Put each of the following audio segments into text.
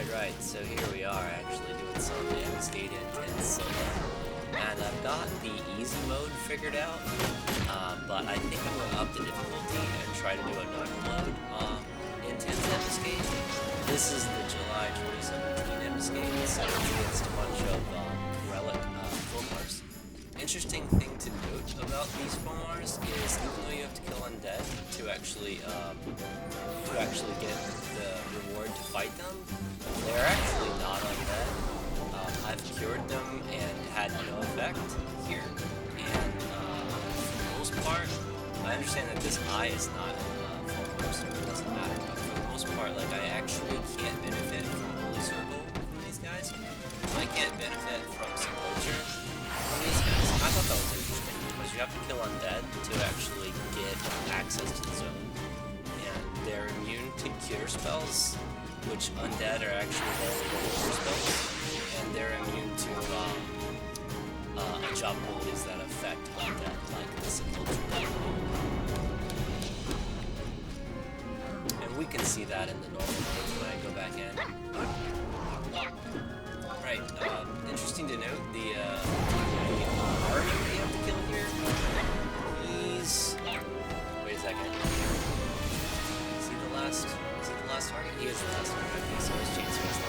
Right. So here we are, actually doing some Ambuscade intense. And I've got the easy mode figured out, but I think I'm going to up the difficulty and try to do a normal mode intense Ambuscade. This is the July 2017 Ambuscade, so it's against a bunch of Relic Fomors. Interesting thing to note about these Fomors is even though you have to kill undead to actually get the reward to fight them, they're actually not undead. I've cured them and had no effect here, and for the most part, I understand that this eye is not Fomors, so it doesn't matter, but for the most part, like, I actually can't benefit from Holy Circle from these guys. I can't benefit from some culture from these guys. I thought that was interesting, because you have to kill undead to actually get access to the zone, and they're immune to cure spells, which undead are actually very cure spells, and they're immune to job abilities that affect undead, like the Sepulchre. And we can see that in the normal mode when I go back in. Right, interesting to note, the army that you have to kill here, he's... Wait a second. Is he the last target? He is the last target, so his chance was not.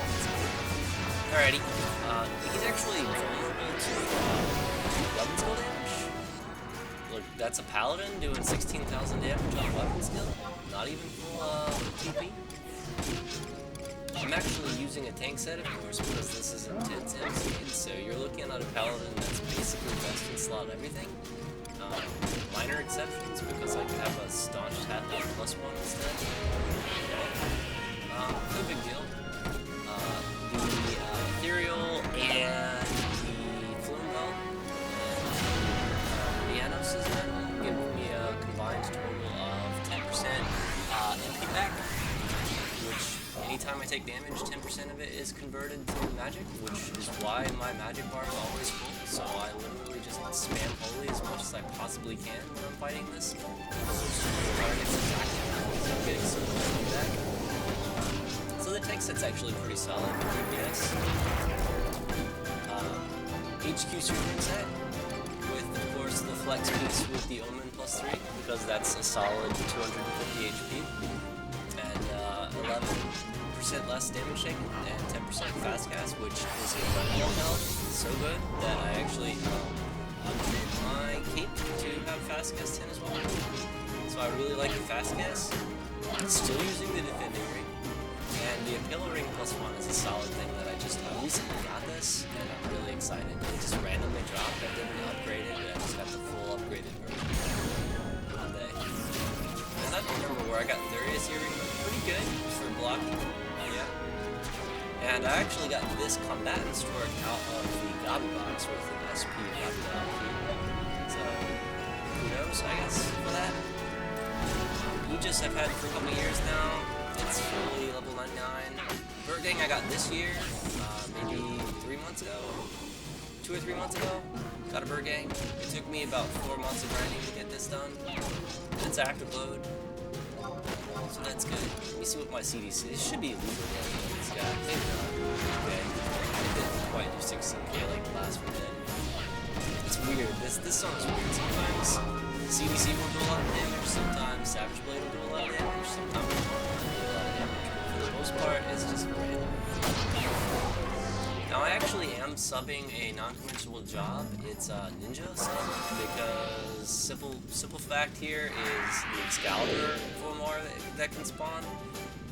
Alrighty, he's actually vulnerable to weapon skill damage. Look, that's a paladin doing 16,000 damage on weapon skill, not even full TP. I'm actually using a tank set, of course, because this is intense Ambuscade, so you're looking at a paladin that's basically best in slot everything. Minor exceptions, because I have a staunch hat like +1 instead. No big deal. The ethereal and the Fomors and the Anos has been giving me a combined total of 10% MP back, which anytime I take damage, 10% of it is converted to magic, which is why my magic bar is always full. So I literally just spam holy as much as I possibly can when I'm fighting this. Targets attacking, so I'm getting so much feedback. So the tank set's actually pretty solid for DPS. HQ surgeon set, with of course the flex piece with the Omen +3, because that's a solid 250 HP, and 11% less damage taken, and 10% fast cast, which is incredible health. So good that I actually upgraded my cape to have fast cast 10 as well. So I really like the fast cast. Still using the defending ring. And the Appeal Ring +1 is a solid thing that I recently got this, and I'm really excited. It just randomly dropped. I didn't upgrade it, I just got the full upgraded version one day. And I don't remember where I got Thurius Earring, but pretty good for blocking. Yeah. And I actually got this combatant stork out of the Gobby box with an SP Gobby Dog. So, kudos, I guess, for that. Aegis I've had for a couple years now. It's fully level 99. Bird Gang I got this year, maybe 3 months ago, 2 or 3 months ago. Got a Bird Gang. It took me about 4 months of grinding to get this done. And it's active load, so that's good. Let me see what my CDC. This should be legal for this guy. Maybe not. Okay. I didn't quite do 16k like the last one did. It's weird. This song is weird. Sometimes CDC will do a lot of damage. Sometimes Savage Blade will do a lot of damage. Sometimes for the most part, it's just random. Now, I actually am subbing a non-conventional job. It's a ninja sub, because simple fact here is the Excalibur Fomor that can spawn.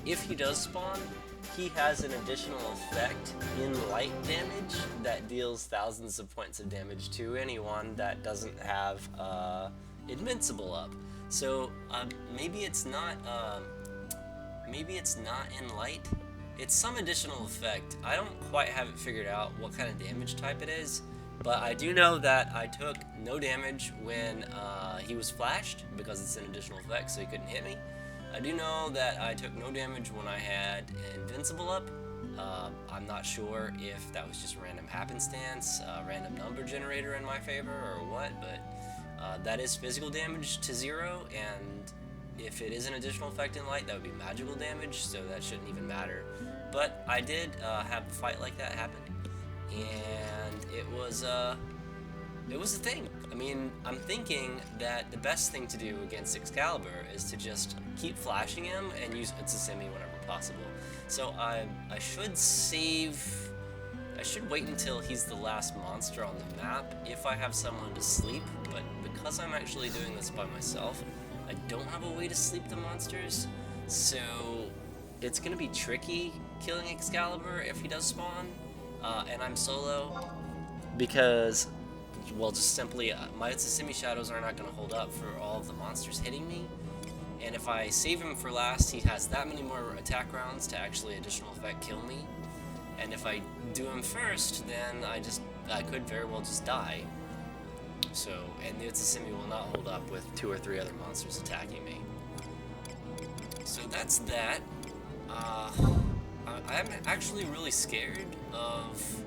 If he does spawn, he has an additional effect in light damage that deals thousands of points of damage to anyone that doesn't have Invincible up. So maybe it's not in light. It's some additional effect. I don't quite have it figured out what kind of damage type it is, but I do know that I took no damage when he was flashed, because it's an additional effect, so he couldn't hit me. I do know that I took no damage when I had Invincible up. I'm not sure if that was just random happenstance, random number generator in my favor, or what, but that is physical damage to 0, and if it is an additional effect in light, that would be magical damage, so that shouldn't even matter. But I did have a fight like that happen, and it was a thing. I mean, I'm thinking that the best thing to do against Excalibur is to just keep flashing him and use Pwnsalot whenever possible. So I should save. I should wait until he's the last monster on the map if I have someone to sleep, but because I'm actually doing this by myself, I don't have a way to sleep the monsters, so it's going to be tricky killing Excalibur if he does spawn, and I'm solo, because, well, just simply, my Pwnsalot shadows are not going to hold up for all of the monsters hitting me, and if I save him for last, he has that many more attack rounds to actually additional effect kill me. And if I do him first, then I could very well just die. So, and the Pwnsalot will not hold up with 2 or 3 other monsters attacking me. So that's that. I'm actually really scared of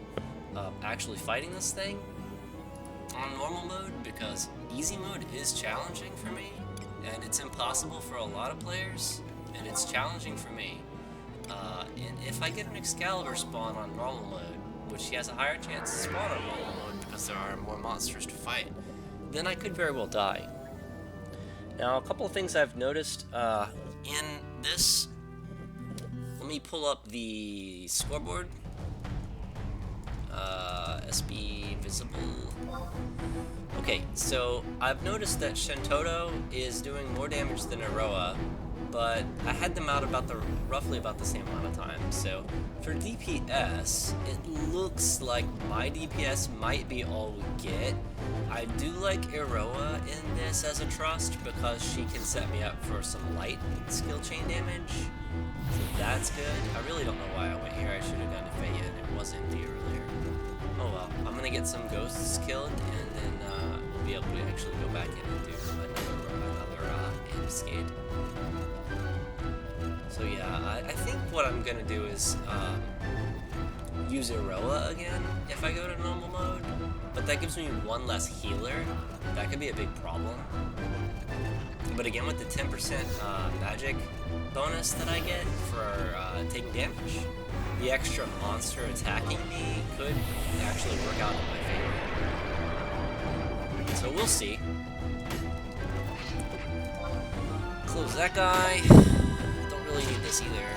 actually fighting this thing on normal mode, because easy mode is challenging for me, and it's impossible for a lot of players, and it's challenging for me. And if I get an Excalibur spawn on normal mode, which he has a higher chance to spawn on normal mode because there are more monsters to fight, then I could very well die. Now, a couple of things I've noticed in this. Let me pull up the scoreboard. SB visible. Okay, so I've noticed that Shentoto is doing more damage than Aroa, but I had them out about roughly about the same amount of time. So for DPS, it looks like my DPS might be all we get. I do like Aroa in this as a trust because she can set me up for some light skill chain damage. So that's good. I really don't know why I went here. I should have gone to Faya and it was empty earlier. Oh well. I'm gonna get some ghosts killed and then we'll be able to actually go back in and do another Ambuscade. So yeah, I think what I'm gonna do is use Aroa again if I go to normal mode, but that gives me one less healer. That could be a big problem. But again, with the 10% magic bonus that I get for taking damage, the extra monster attacking me could actually work out in my favor. So we'll see. Close that guy. Don't really need this either.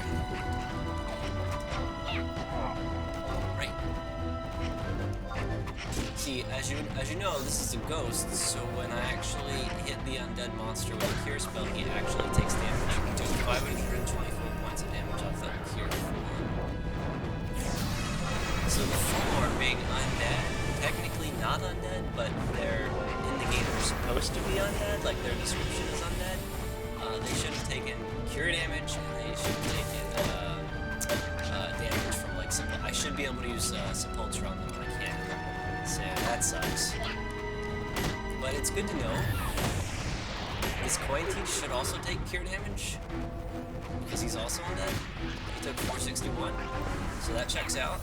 Right. See, as you know, this is a ghost, so when I actually hit the undead monster with a cure spell, he actually takes damage. He took 524 points of damage off that cure. So the Fomor being undead, technically not undead, but they're in the game they're supposed to be undead, like their description is undead. They should have taken cure damage, and they should have taken damage from like I should be able to use Sepultura on them when I can. So that sucks. But it's good to know. This Coin Teach should also take cure damage, because he's also undead. He took 461, so that checks out.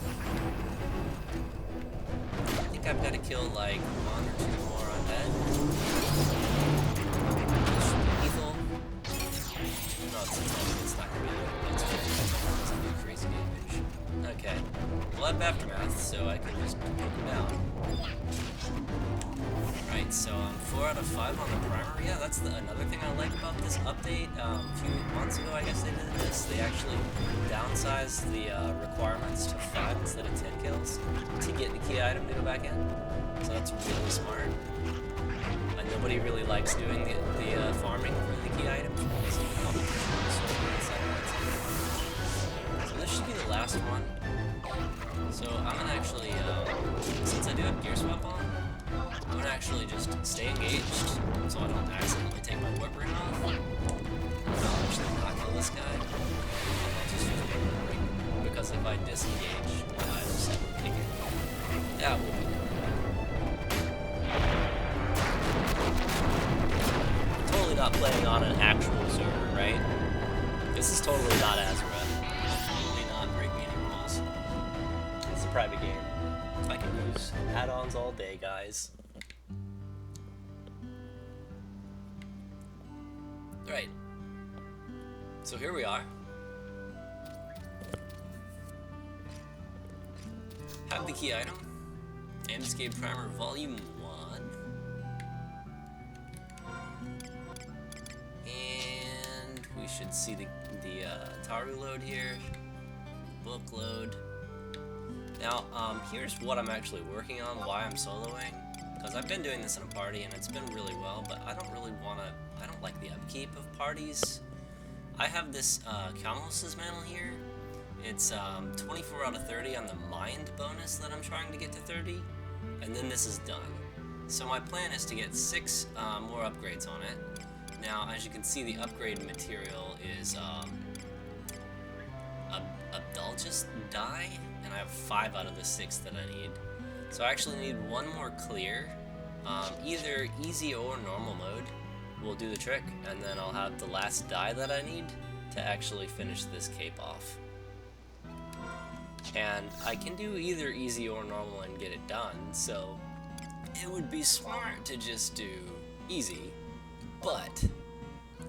I think I've got to kill like 1 or 2 more undead. Lethal. No, it's not gonna be lethal. It's gonna be crazy damage. Okay. Well, I have Aftermath, so I can just take him down. Right, so 4 out of 5 on the primer. Yeah, that's another thing I like about this update. A few months ago, I guess they did this. They actually downsized the requirements to 5 instead of 10 kills to get the key item to go back in. So that's really smart. Nobody really likes doing the farming for the key items. So this should be the last one. So I'm gonna actually, since I do have gear swap on, I'm gonna actually just stay engaged so I don't accidentally take my whip ring off. I'll actually not kill this guy. I'll just use my whip ring, because if I disengage, I just have to take it. Yeah, we'll be good. Totally not playing on an actual server, right? This is totally not Azura. Totally not breaking any rules. It's a private game. I can use add-ons all day, guys. Right. So here we are. have the key item, Ambuscade Primer Volume 1, and we should see the Taru load here, book load. Now, here's what I'm actually working on, why I'm soloing, because I've been doing this in a party and it's been really well, but I don't like the upkeep of parties. I have this Pwnsalot mantle here. It's 24 out of 30 on the mind bonus that I'm trying to get to 30, and then this is done. So my plan is to get 6 more upgrades on it. Now, as you can see, the upgrade material is Abdulgist dye, and I have 5 out of the 6 that I need. So I actually need 1 more clear. Either easy or normal mode will do the trick, and then I'll have the last dye that I need to actually finish this cape off. And I can do either easy or normal and get it done, so it would be smart to just do easy, but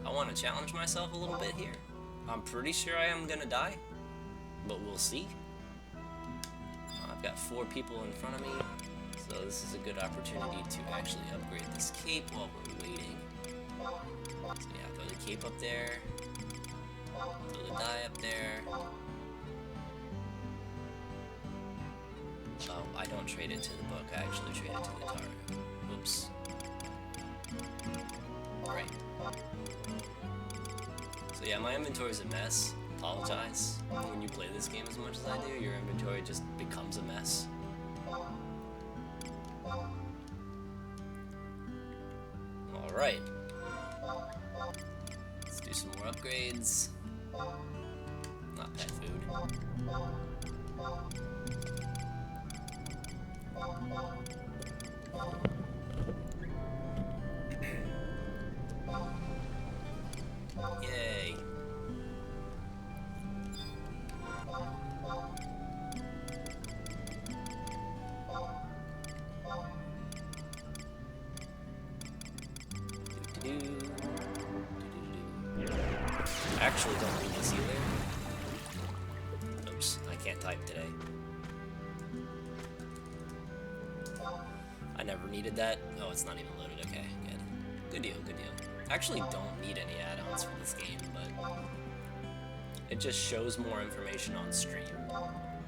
I want to challenge myself a little bit here. I'm pretty sure I am gonna die, but we'll see. I've got 4 people in front of me, so this is a good opportunity to actually upgrade this cape while we're waiting. So yeah, throw the cape up there, throw the dye up there. Oh, I don't trade it to the book, I actually trade it to the Taru. Oops. Right. So yeah, my inventory is a mess. Apologize. When you play this game as much as I do, your inventory just becomes a mess. Alright. Let's do some more upgrades. Not pet food. Yay. I actually don't need this either. Oops, I can't type today. I never needed that. Oh, it's not even loaded. Okay, good. Good deal, good deal. I actually don't need any add-ons for this game, but it just shows more information on stream.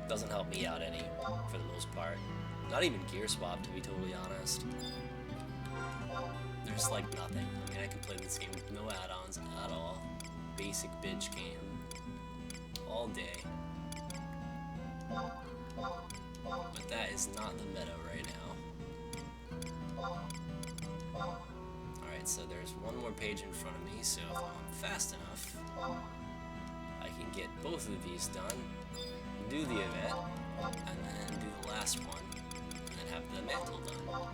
Doesn't help me out any, for the most part. Not even gear swap, to be totally honest. There's like nothing. I mean, I can play this game with no add-ons at all. Basic bitch game. All day. But that is not the meta right now. Alright, so there's one more page in front of me, so if I'm fast enough, I can get both of these done, do the event, and then do the last one, and then have the mantle done.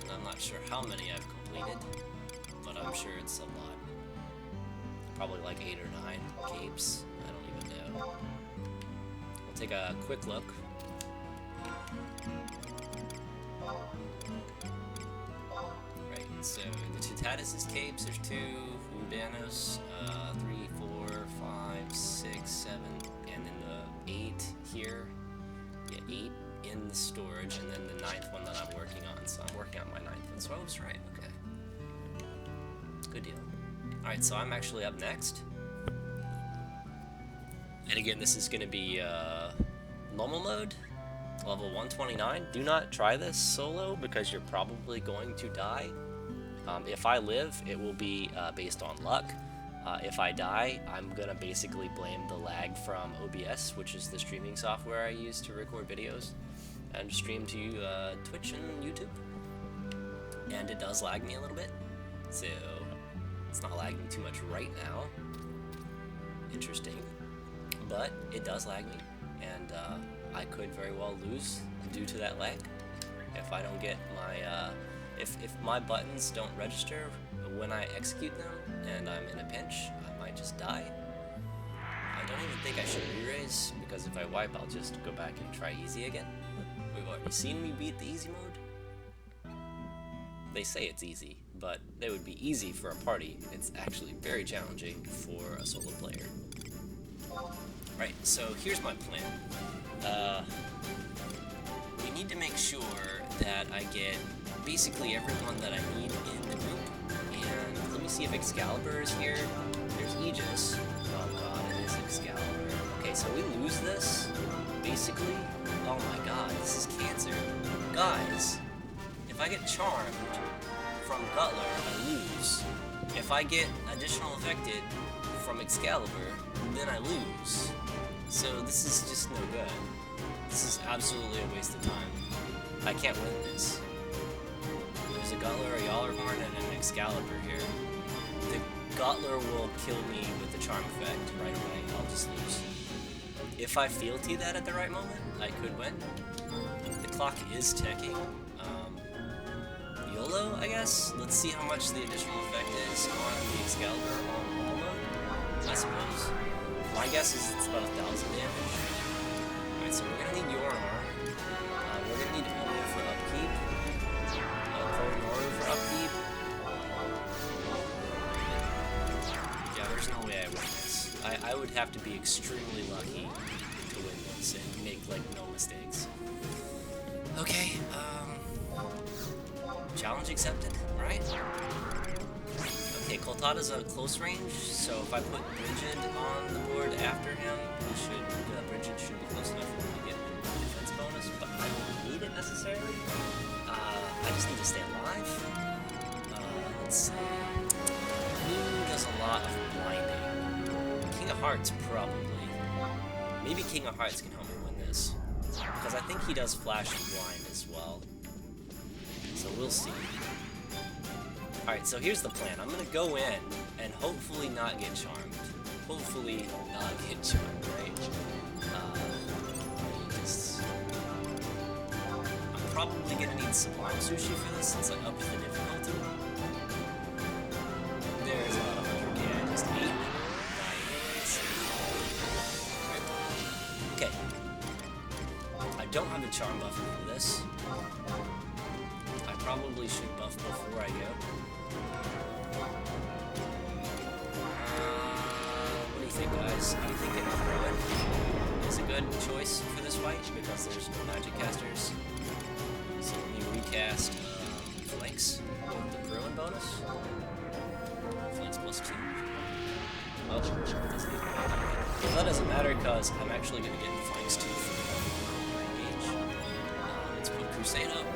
And I'm not sure how many I've completed, but I'm sure it's a lot. Probably like 8 or 9 capes, I don't even know. We'll take a quick look. So the Tutatis' capes, there's 2, Udanos, 3, 4, 5, 6, 7, and then the 8 here. Yeah, 8 in the storage, and then the 9th one that I'm working on. So I'm working on my 9th one, so I was right, okay. Good deal. Alright, so I'm actually up next. And again, this is going to be normal mode, level 129. Do not try this solo, because you're probably going to die. If I live, it will be based on luck. If I die, I'm gonna basically blame the lag from OBS, which is the streaming software I use to record videos and stream to Twitch and YouTube. And it does lag me a little bit, so it's not lagging too much right now. Interesting. But it does lag me, and I could very well lose due to that lag if I don't get my if my buttons don't register when I execute them and I'm in a pinch, I might just die. I don't even think I should re-raise, because if I wipe, I'll just go back and try easy again. We've already seen me beat the easy mode. They say it's easy, but they would be easy for a party. It's actually very challenging for a solo player. Right, so here's my plan. need to make sure that I get basically everyone that I need in the group. And let me see if Excalibur is here. There's Aegis. Oh god, it is Excalibur. Okay, so we lose this, basically. Oh my god, this is cancer. Guys, if I get charmed from Guttler, I lose. If I get additional affected from Excalibur, then I lose. So this is just no good. This is absolutely a waste of time. I can't win this. There's a Guttler, a Yallarhorn, and an Excalibur here. The Guttler will kill me with the charm effect right away. I'll just lose. If I fealty that at the right moment, I could win. The clock is ticking. YOLO, I guess? Let's see how much the additional effect is on the Excalibur on all mode, I suppose. My guess is it's about 1,000 damage. Alright, so we're gonna need Yornor. We're gonna need Omu for upkeep. Pwnsalot for upkeep. Yeah, there's no way I win this. I would have to be extremely lucky to win this and make, like, no mistakes. Okay, challenge accepted, right? Okay, Koltada's a close range, so if I put Brigid on the board after him, Brigid should be close enough for me to get a defense bonus, but I don't need it necessarily. I just need to stay alive. Let's see. Who does a lot of blinding? King of Hearts, probably. Maybe King of Hearts can help me win this, because I think he does Flash and Blind as well. So we'll see. Alright, so here's the plan. I'm gonna go in and hopefully not get charmed. Hopefully not get charmed, right? I'm probably gonna need Sublime Sushi for this since I upped the difficulty. There's about 100, yeah, just 8. Nice. Okay. I don't have a charm buffer for this. I probably should buff before I go. What do you think, guys? I'm thinking Relic is a good choice for this fight because there's no magic casters. So let me recast Flanks with the Bruin bonus. Flanks plus 2. Well, that doesn't matter because I'm actually going to get Flanks 2 for the engage. Let's put Crusade up.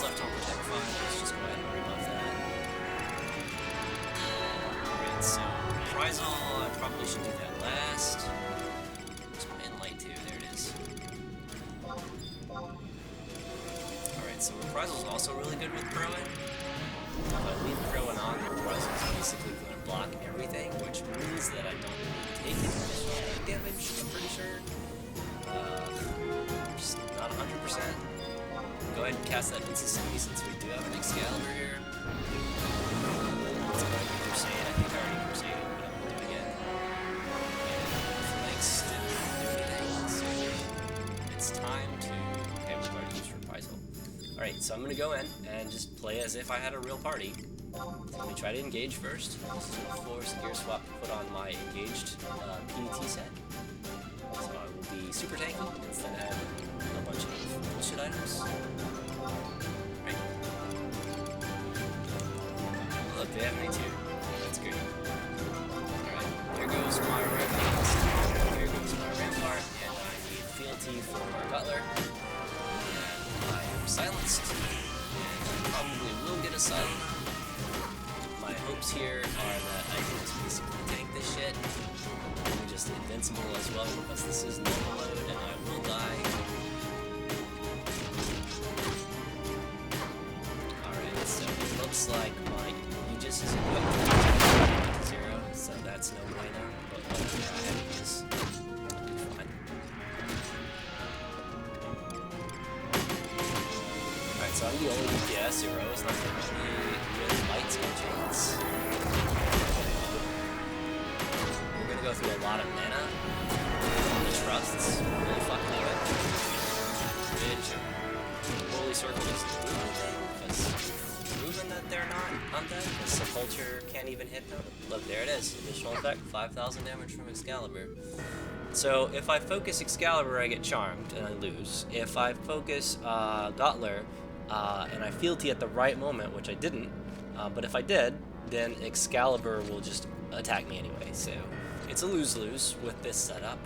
Left on Protect 5, let's just go ahead and rebuff that. Alright, so Reprisal, I probably should do that last. Just put in light too, there it is. Alright, so Reprisal is also really good with Crowing. If I leave Crowing on, Reprisal is basically going to block everything, which means that I don't take any additional damage, I'm pretty sure. Just not 100%. Go ahead and cast that instantly since we do have an Excalibur here. Let's go ahead and Crusade. I think I already Crusaded, but I'm going to do it again. And Flanks didn't do anything, so it's time to... Okay, we've already used Reprisal. Alright, so I'm going to go in and just play as if I had a real party. Let me try to engage first. This is a force gear swap to put on my engaged PDT set. So I will be super tanky instead of having a bunch of bullshit items. Right. Look, they have me too. That's great. Alright, there goes my Rampart. There goes my Rampart, and I need fealty for our Guttler. And I am silenced. And I probably will get a silent. My hopes here are that I can just basically tank this shit. I'm just invincible as well because this is normal mode and I will die. Alright, so it looks like my Aegis is equipped to 0, so that's no bueno, but whatever, I have Aegis. I'll do fine. Alright, so I'm the only DPS, 0 is not going to be with lights and chains. Go through a lot of mana. The trusts really fucking good. Which Holy Circle is moving because proven that they're not undead because Sepulture can't even hit them. Look, there it is. Additional effect, 5,000 damage from Excalibur. So if I focus Excalibur, I get charmed and I lose. If I focus Gotler and I fealty at the right moment, which I didn't, but if I did, then Excalibur will just attack me anyway. So it's a lose-lose with this setup.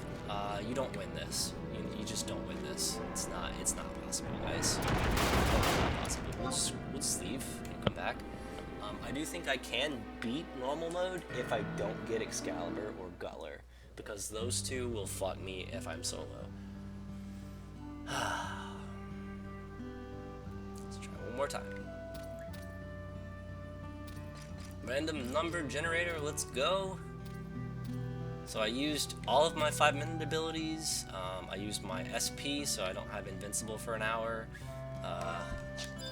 You don't win this. You just don't win this. It's not possible, guys. It's not possible. We'll just leave and come back. I do think I can beat normal mode if I don't get Excalibur or Gutler, because those two will fuck me if I'm solo. Let's try one more time. Random number generator, let's go. So I used all of my 5-minute abilities. I used my SP, so I don't have invincible for an hour.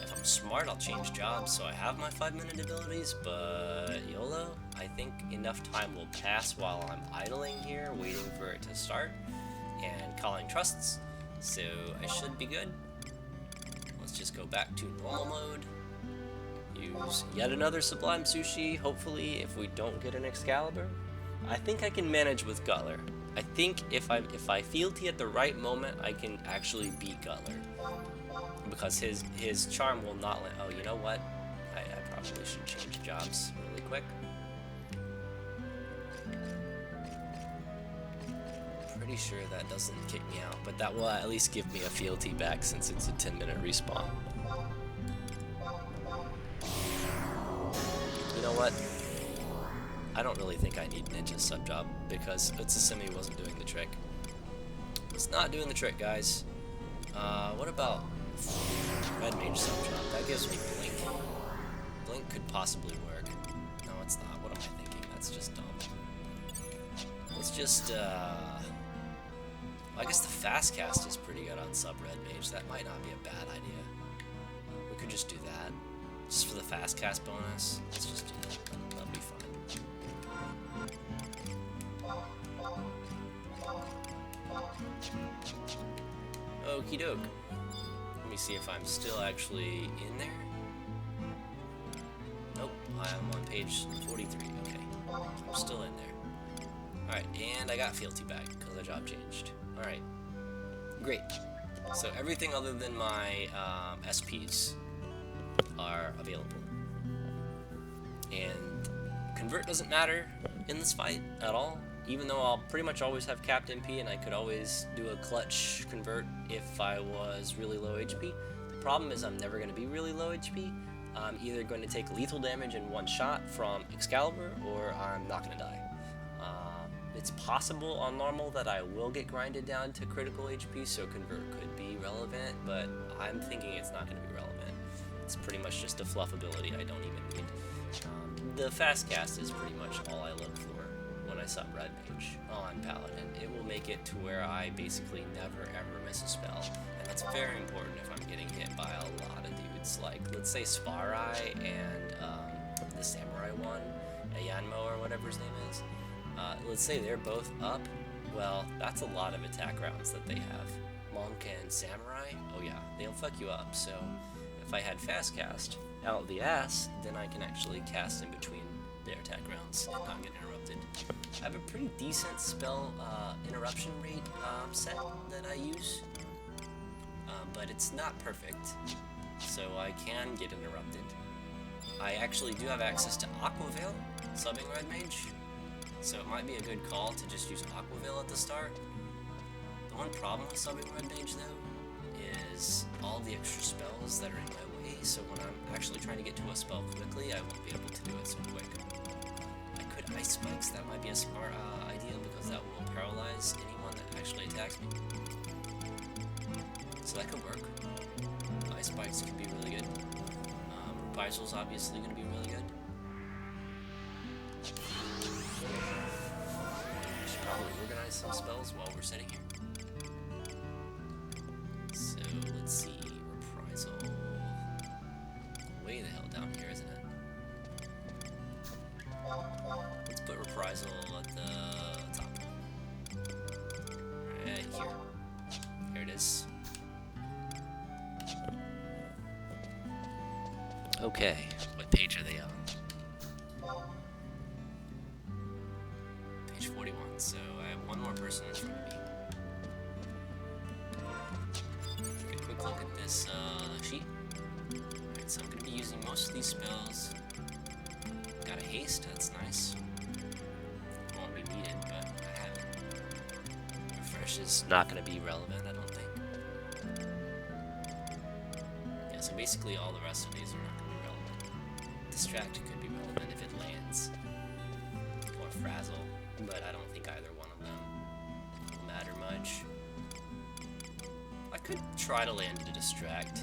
If I'm smart, I'll change jobs so I have my 5-minute abilities, but YOLO, I think enough time will pass while I'm idling here, waiting for it to start, and calling trusts, so I should be good. Let's just go back to normal mode. Use yet another Sublime Sushi, hopefully, if we don't get an Excalibur. I think I can manage with Gutler. I think if I fealty at the right moment, I can actually beat Gutler. Because his charm will not let... Oh, you know what? I probably should change jobs really quick. Pretty sure that doesn't kick me out, but that will at least give me a fealty back since it's a 10-minute respawn. You know what? I don't really think I need Ninja sub-job because Utsasumi wasn't doing the trick. It's not doing the trick, guys. What about Red Mage sub-job? That gives me Blink. Blink could possibly work. No, it's not. What am I thinking? That's just dumb. Let's just, I guess the fast cast is pretty good on sub-Red Mage. That might not be a bad idea. We could just do that. Just for the fast cast bonus. Let's just do that. That'll be fine. Okie doke. Let me see if I'm still actually in there. Nope, I am on page 43. Okay, I'm still in there. Alright, and I got fealty back because the job changed. Alright, great. So everything other than my SPs are available. And convert doesn't matter in this fight at all, even though I'll pretty much always have capped MP and I could always do a clutch convert if I was really low HP. The problem is I'm never going to be really low HP. I'm either going to take lethal damage in one shot from Excalibur or I'm not going to die. It's possible on normal that I will get grinded down to critical HP, so convert could be relevant, but I'm thinking it's not going to be relevant. It's pretty much just a fluff ability I don't even need. The fast cast is pretty much all I look for when I sub Red Mage on Paladin. It will make it to where I basically never ever miss a spell, and that's very important if I'm getting hit by a lot of dudes. Like, let's say Sparai and the Samurai one, Ayanmo or whatever his name is. Let's say they're both up. Well, that's a lot of attack rounds that they have. Monk and Samurai, oh yeah, they'll fuck you up. So if I had fast cast out the ass, then I can actually cast in between their attack rounds and not get interrupted. I have a pretty decent spell interruption rate set that I use, but it's not perfect, so I can get interrupted. I actually do have access to Aqua Veil, subbing Red Mage, so it might be a good call to just use Aqua Veil at the start. The one problem with subbing Red Mage, though, is all the extra spells that are in my way, so when I'm actually trying to get to a spell quickly, I won't be able to do it so quick. I could Ice Spikes, that might be a smart idea, because that will paralyze anyone that actually attacks me. So that could work. Ice Spikes could be really good. Reprisal is obviously going to be really good. Should probably organize some spells while we're sitting here. So let's see, Reprisal. Way the hell down here, isn't it? Let's put Reprisal at the top. Right here. Here it is. Okay, what page are they on? Page 41, so I have one more person in front of me. Take a quick look at this sheet. Alright, so I'm going to be using most of these spells. Got a haste, that's nice. Won't be needed, but I have it. Refresh is not going to be relevant, I don't think. Yeah, so basically all the rest of these are not going to be relevant. Distract could be relevant if it lands. Or Frazzle, but I don't think either one of them will matter much. I could try to land a Distract.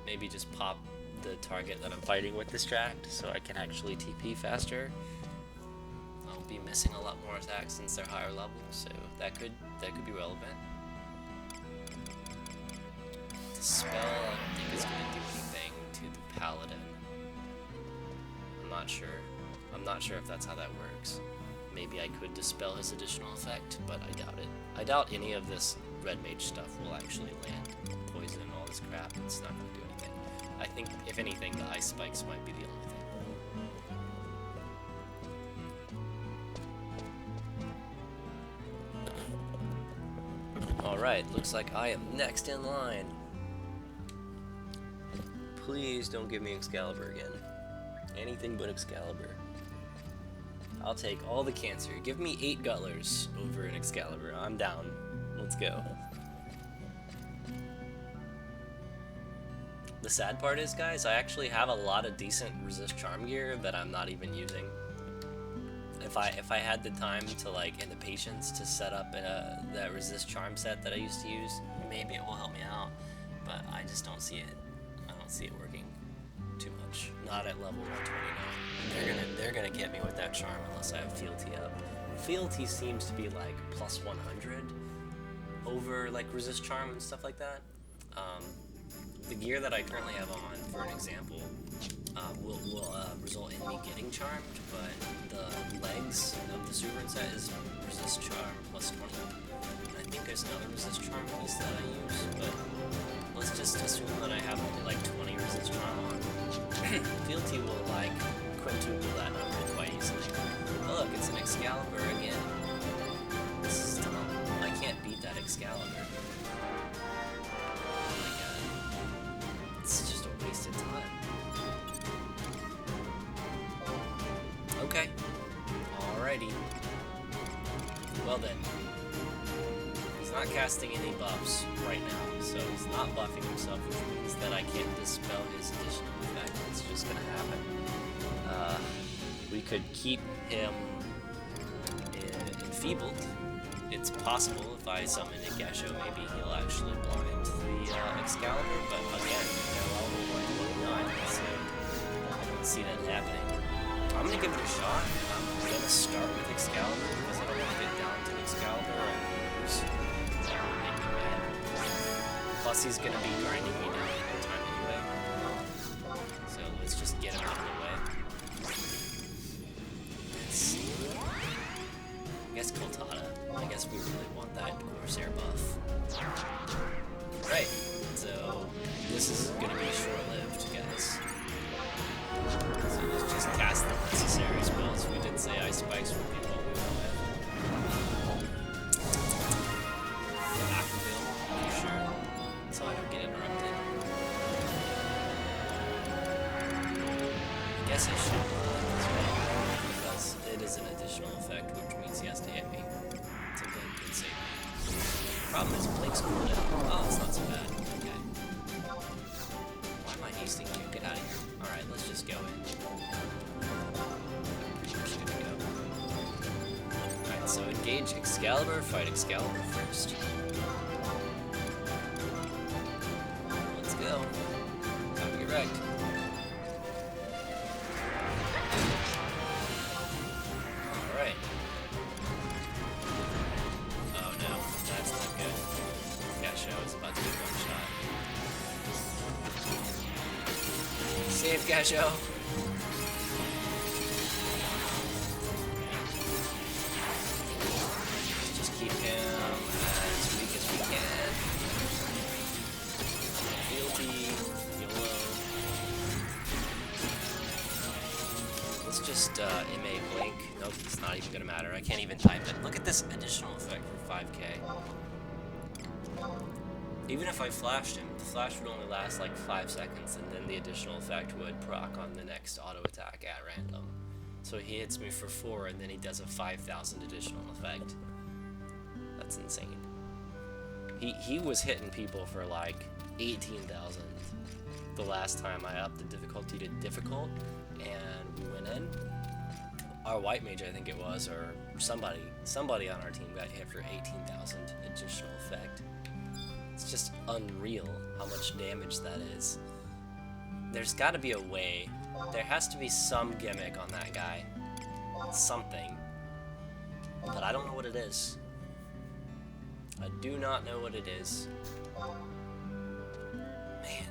Maybe just pop the target that I'm fighting with Distract so I can actually TP faster. I'll be missing a lot more attacks since they're higher level, so that could be relevant. The spell I don't think is going to do anything to the Paladin. I'm not sure. I'm not sure if that's how that works. Maybe I could dispel his additional effect, but I doubt it. I doubt any of this red mage stuff will actually land. Poison and all this crap, it's not going to do anything. I think, if anything, the ice spikes might be the only thing. Alright, looks like I am next in line. Please don't give me Excalibur again. Anything but Excalibur. I'll take all the cancer. Give me 8 Gutlers over an Excalibur. I'm down. Let's go. The sad part is, guys, I actually have a lot of decent resist charm gear that I'm not even using. If I had the time to, like, and the patience to set up that resist charm set that I used to use, maybe it will help me out. But I just don't see it. I don't see it working too much. Not at level 129. They're gonna get me with that charm unless I have fealty up. Fealty seems to be like plus 100 over like resist charm and stuff like that. The gear that I currently have on, for an example, will result in me getting charmed, but the legs of the super set is resist charm plus 20. And I think there's another resist charm piece that I use, but let's just assume that I have only like 20 resist charm on. Fealty will like quintuple that number quite easily. Oh, look, it's an Excalibur again. This is dumb. I can't beat that Excalibur. Oh my god. It's just a wasted time. Okay. Alrighty. Well then. He's not casting any buffs right now, so he's not buffing himself, which means that I can't dispel his additional effect. It's just gonna happen. We could keep him enfeebled. It's possible if I summon a Gasho, maybe he'll actually blind the Excalibur, but again, they're level 129, so I don't see that happening. I'm gonna give it a shot. I'm gonna start with Excalibur because I don't want to get down to Excalibur and lose. That would make me mad. Plus, he's gonna be grinding me down the whole time anyway. So let's just get him out of the way. Let's see. I guess Coltada. I guess we really want that Corsair buff. Right. So this is gonna be short-lived, guys. So let's just cast the necessary spells. We did say Ice Spikes would be what we went with. The Aquaville, for sure. So I don't get interrupted. I guess I should as well, because it is an additional effect, which means he has to hit me to blink and save me. Problem is, Blink's cooldown. Oh, it's not so bad. Okay. Why am I hasting you? Get out of here. Alright, let's just go in. Pretty much good to go. Alright, so engage Excalibur, fight Excalibur first. Let's go. Time to get wrecked. Alright. Oh no, that's not good. Gasho is about to get one shot. Save Gasho! Just keep him as weak as we can. Fealty, YOLO. Let's just MA Blink. Nope, it's not even gonna matter. I can't even type it. Look at this additional effect. 5k. Even if I flashed him, the flash would only last like 5 seconds, and then the additional effect would proc on the next auto attack at random. So he hits me for 4, and then he does a 5,000 additional effect. That's insane. He was hitting people for like 18,000 the last time I upped the difficulty to difficult, and we went in. Our white mage, I think it was, or somebody on our team got hit for 18,000 additional effect. It's just unreal how much damage that is. There's got to be a way. There has to be some gimmick on that guy. Something. But I don't know what it is. I do not know what it is. Man.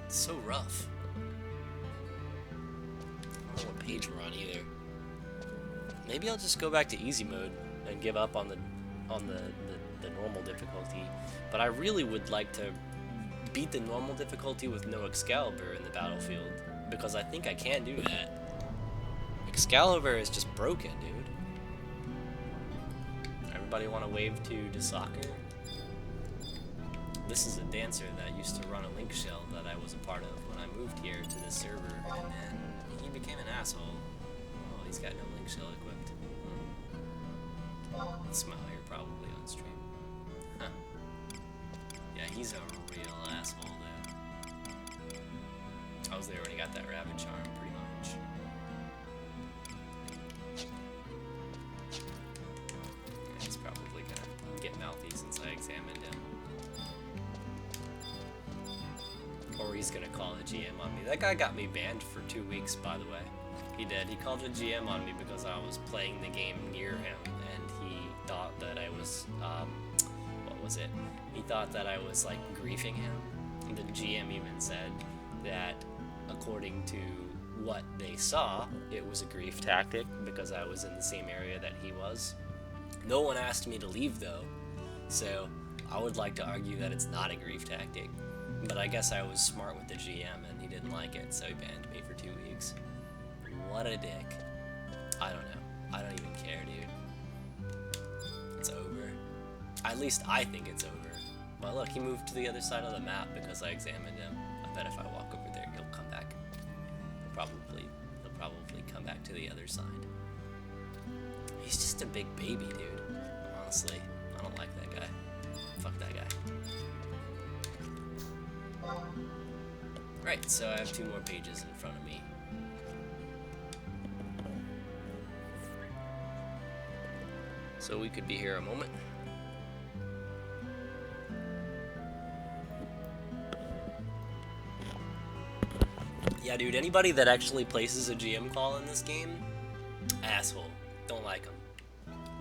It's so rough. I don't know what page we're on either. Maybe I'll just go back to easy mode and give up on the normal difficulty, but I really would like to beat the normal difficulty with no Excalibur in the battlefield, because I think I can do that. Excalibur is just broken, dude. Everybody want to wave to soccer? This is a dancer that used to run a link shell that I was a part of when I moved here to this server, and then he became an asshole. Oh, he's got no link shell equipped. Smile here probably on stream. Huh. Yeah, he's a real asshole, though. I was there when he got that Ravage Charm, pretty much. Yeah, he's probably gonna get mouthy since I examined him. Or he's gonna call the GM on me. That guy got me banned for 2 weeks, by the way. He did. He called the GM on me because I was playing the game near him, and he thought that I was, what was it? He thought that I was, like, griefing him. And the GM even said that, according to what they saw, it was a grief tactic because I was in the same area that he was. No one asked me to leave, though, so I would like to argue that it's not a grief tactic. But I guess I was smart with the GM, and he didn't like it, so he banned me for 2 weeks. What a dick. I don't know. I don't even care, dude. It's over. At least I think it's over. Well, look, he moved to the other side of the map because I examined him. I bet if I walk over there, he'll come back. He'll probably come back to the other side. He's just a big baby, dude. Honestly, I don't like that guy. Fuck that guy. Right, so I have 2 more pages in front of me. So we could be here a moment. Yeah, dude, anybody that actually places a GM call in this game, asshole. Don't like them.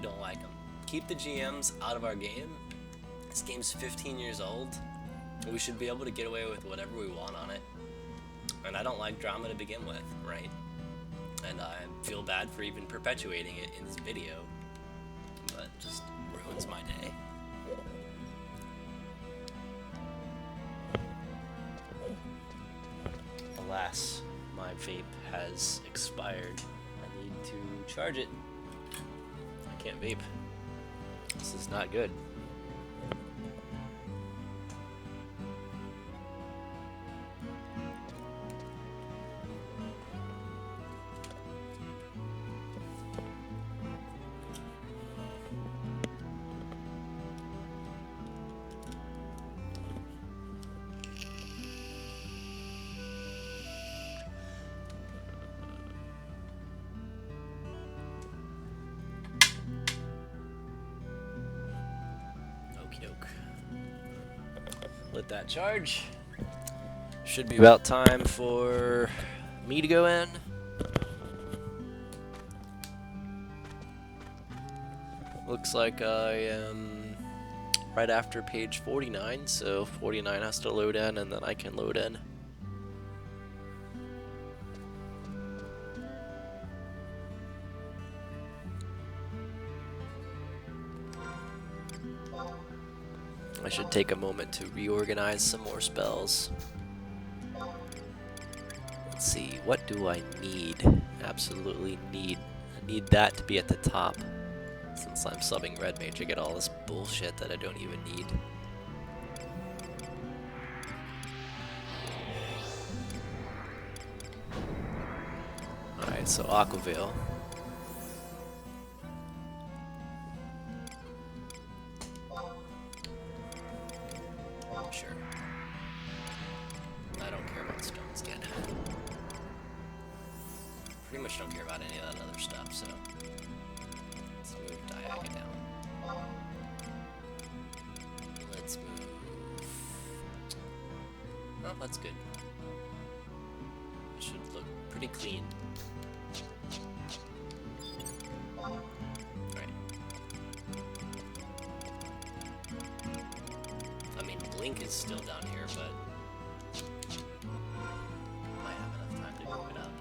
Don't like them. Keep the GMs out of our game. This game's 15 years old. We should be able to get away with whatever we want on it. And I don't like drama to begin with, right? And I feel bad for even perpetuating it in this video. But it just ruins my day. Alas, my vape has expired. I need to charge it. I can't vape. This is not good. Let that charge. Should be about time for me to go in. Looks like I am right after page 49, so 49 has to load in and then I can load in. I should take a moment to reorganize some more spells. Let's see, what do I need? Absolutely need. I need that to be at the top. Since I'm subbing red mage, I get all this bullshit that I don't even need. Alright, so Aquavale. Sure. I don't care about stones yet. Pretty much don't care about any of that other stuff, so let's move Diaga down. Let's move. Oh, that's good. It should look pretty clean. Right. I mean, Blink is still down here, but might have enough time to move it up.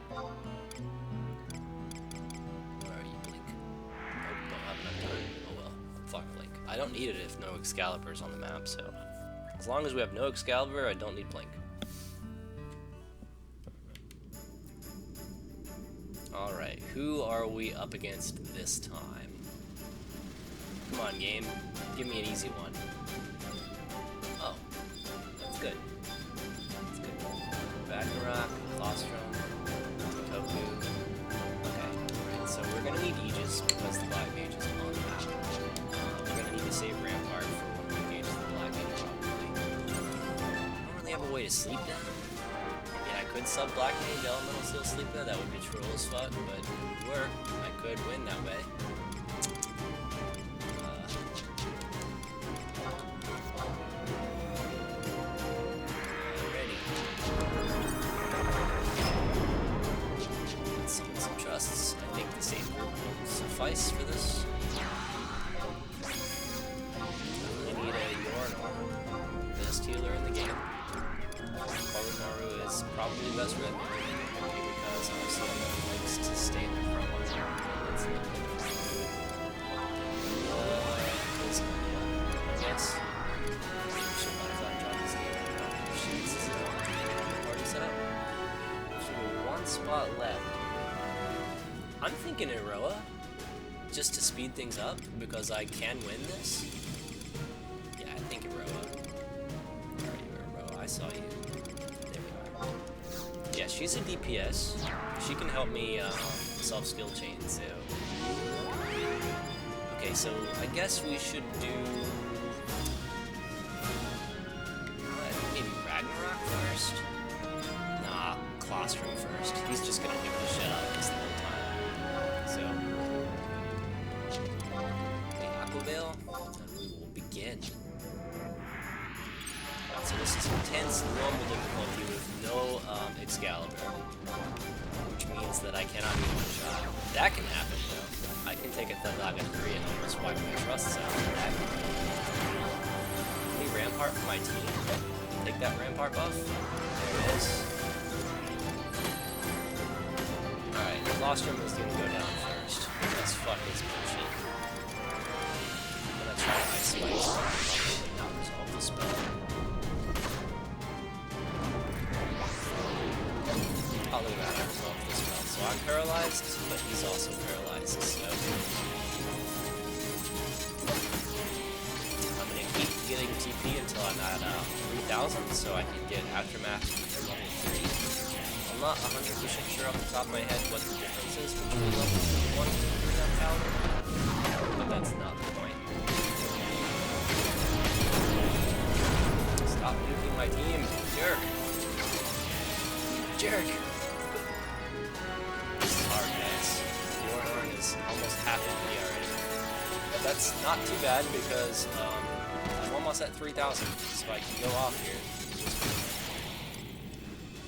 Where are you, Blink? Nope, don't have enough time. Oh well. Fuck Blink. I don't need it if no Excalibur's on the map, so as long as we have no Excalibur, I don't need Blink. Alright, who are we up against this time? Come on, game. Give me an easy one. Oh, that's good. That's good. Ragnarok, Colostrum, Toku. Okay, alright, so we're gonna need Aegis because the Black Mage is on the map. We're gonna need to save Rampart for when we engage the Black Mage, probably. I don't really have a way to sleep now. I could sub Black Mage Elemental Seal Sleeper, that would be troll as fuck, but it would work. I could win that way. Ready. Let's summon some trusts. I think the same will suffice for this. I need a Yorn, best healer in the game. Maru is probably the best red because obviously everyone likes to stay in the front line. I guess. Should I flat drop this game? This is already set up. So one spot left. I'm thinking Iroha, just to speed things up because I can win this. Yeah, I think Iroha. Alright, Iroha, I saw you. Yeah, she's a DPS. She can help me self-skill chain, so... Okay, so I guess we should do... maybe Ragnarok first? Nah, Colostrum first. He's just gonna pick the shit out of us the whole time. So... the Aquavale, and we will begin. So this is intense normal difficulty with no Excalibur, which means that I cannot do one shot. That can happen though. I can take a Thundaga 3 and almost wipe my trusts out. That can happen. Any Rampart for my team? Take that Rampart buff. There it is. Alright, Colostrum is gonna go down first. Let's fuck this bullshit. I'm gonna try to Ice Spice. Probably not resolve the spell. Oh, look at that, I resolved this spell. So I'm paralyzed, but he's also paralyzed, so... I'm gonna keep getting TP until I'm at 3,000, so I can get Aftermath at level 3. I'm not 100% sure off the top of my head what the difference is between level 1 and 3,000, but that's not the point. Stop nuking my team, jerk! Jerk! This is hard, guys. Yorn is almost half MP already. But that's not too bad because I'm almost at 3,000, so I can go off here.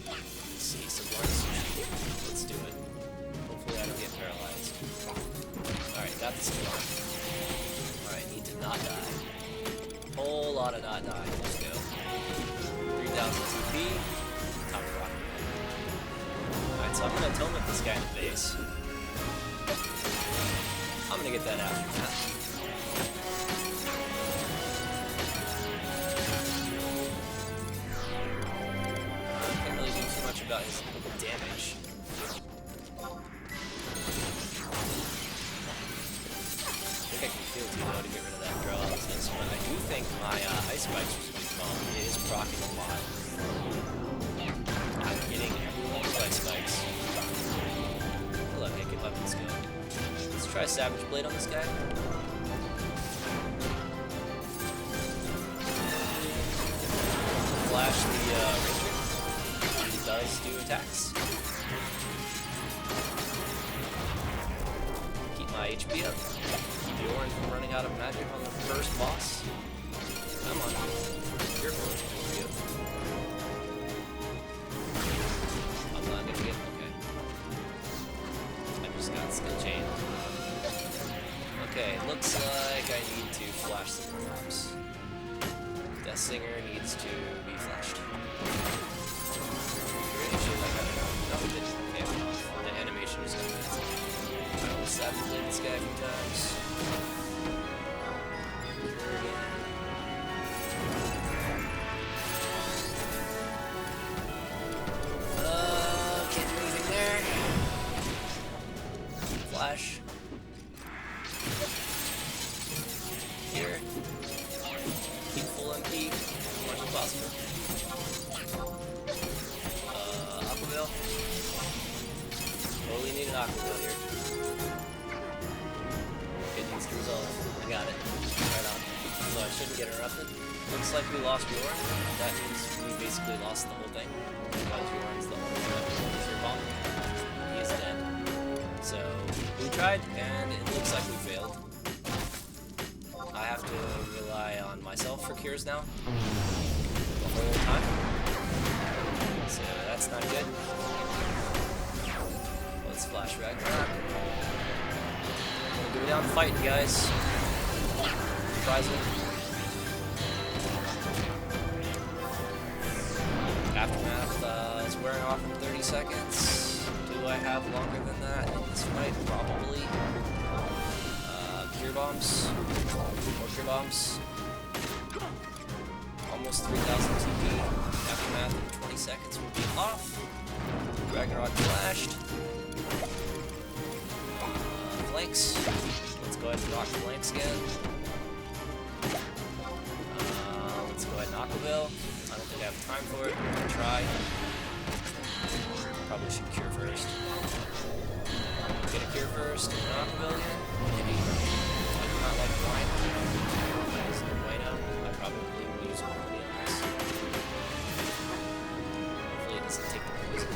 Let's see, Sublime Sushi. Let's do it. Hopefully I don't get paralyzed. Alright, got the Sublime. Alright, need to not die. Whole lot of not dying. Let's go. 3,000 TP. Top rock. Alright, so I'm gonna tome at this guy in the base. I'm gonna get that Aftermath. Can't really do too much about his damage. I think I casualty though to get rid of that paralysis, but I do think my ice spikes is proccing a lot. I'm getting everyone's ice spikes. Oh, look, I can weapon skill. Let's try Savage Blade on this guy. Flash the Ranger. He does do attacks. Keep my HP up. Bjorn from running out of magic on the first boss. Come on. Careful. I'm not gonna get okay. I just got skill chain. Okay, looks like I need to flash some traps. Death Singer needs to be flashed. Really should I have enough? No, it didn't. Okay, the animation is good. I will savage blade this guy a few times. Can't do anything there. Flash. Here. Keep full MP as much as possible. Aquaville. Totally need an Aquaville here. It needs to resolve. I got it. Right on. So I shouldn't get interrupted. Looks like we lost Bjorn. That means we basically lost the whole thing. Because Bjorn's the only one that is your bomb. He is dead. So we tried, and it looks like we failed. I have to rely on myself for cures now. The whole time. So that's not good. Let's flash Ragnarok. We'll go down fighting, guys. Surprise me. Aftermath is wearing off in 30 seconds. Do I have longer than that in this fight? Probably. Cure bombs. More cure bombs. Almost 3,000 TP. Aftermath in 20 seconds will be off. Ragnarok flashed. Flanks. Let's go ahead and rock flanks again. Let's go ahead and Aquaville. I don't think I have time for it. I'm gonna try. Probably should cure first. Get a cure first and an Aquaville again. Maybe. I do not like blind. That is no bueno. I probably will use one on this. Hopefully it doesn't take the poison.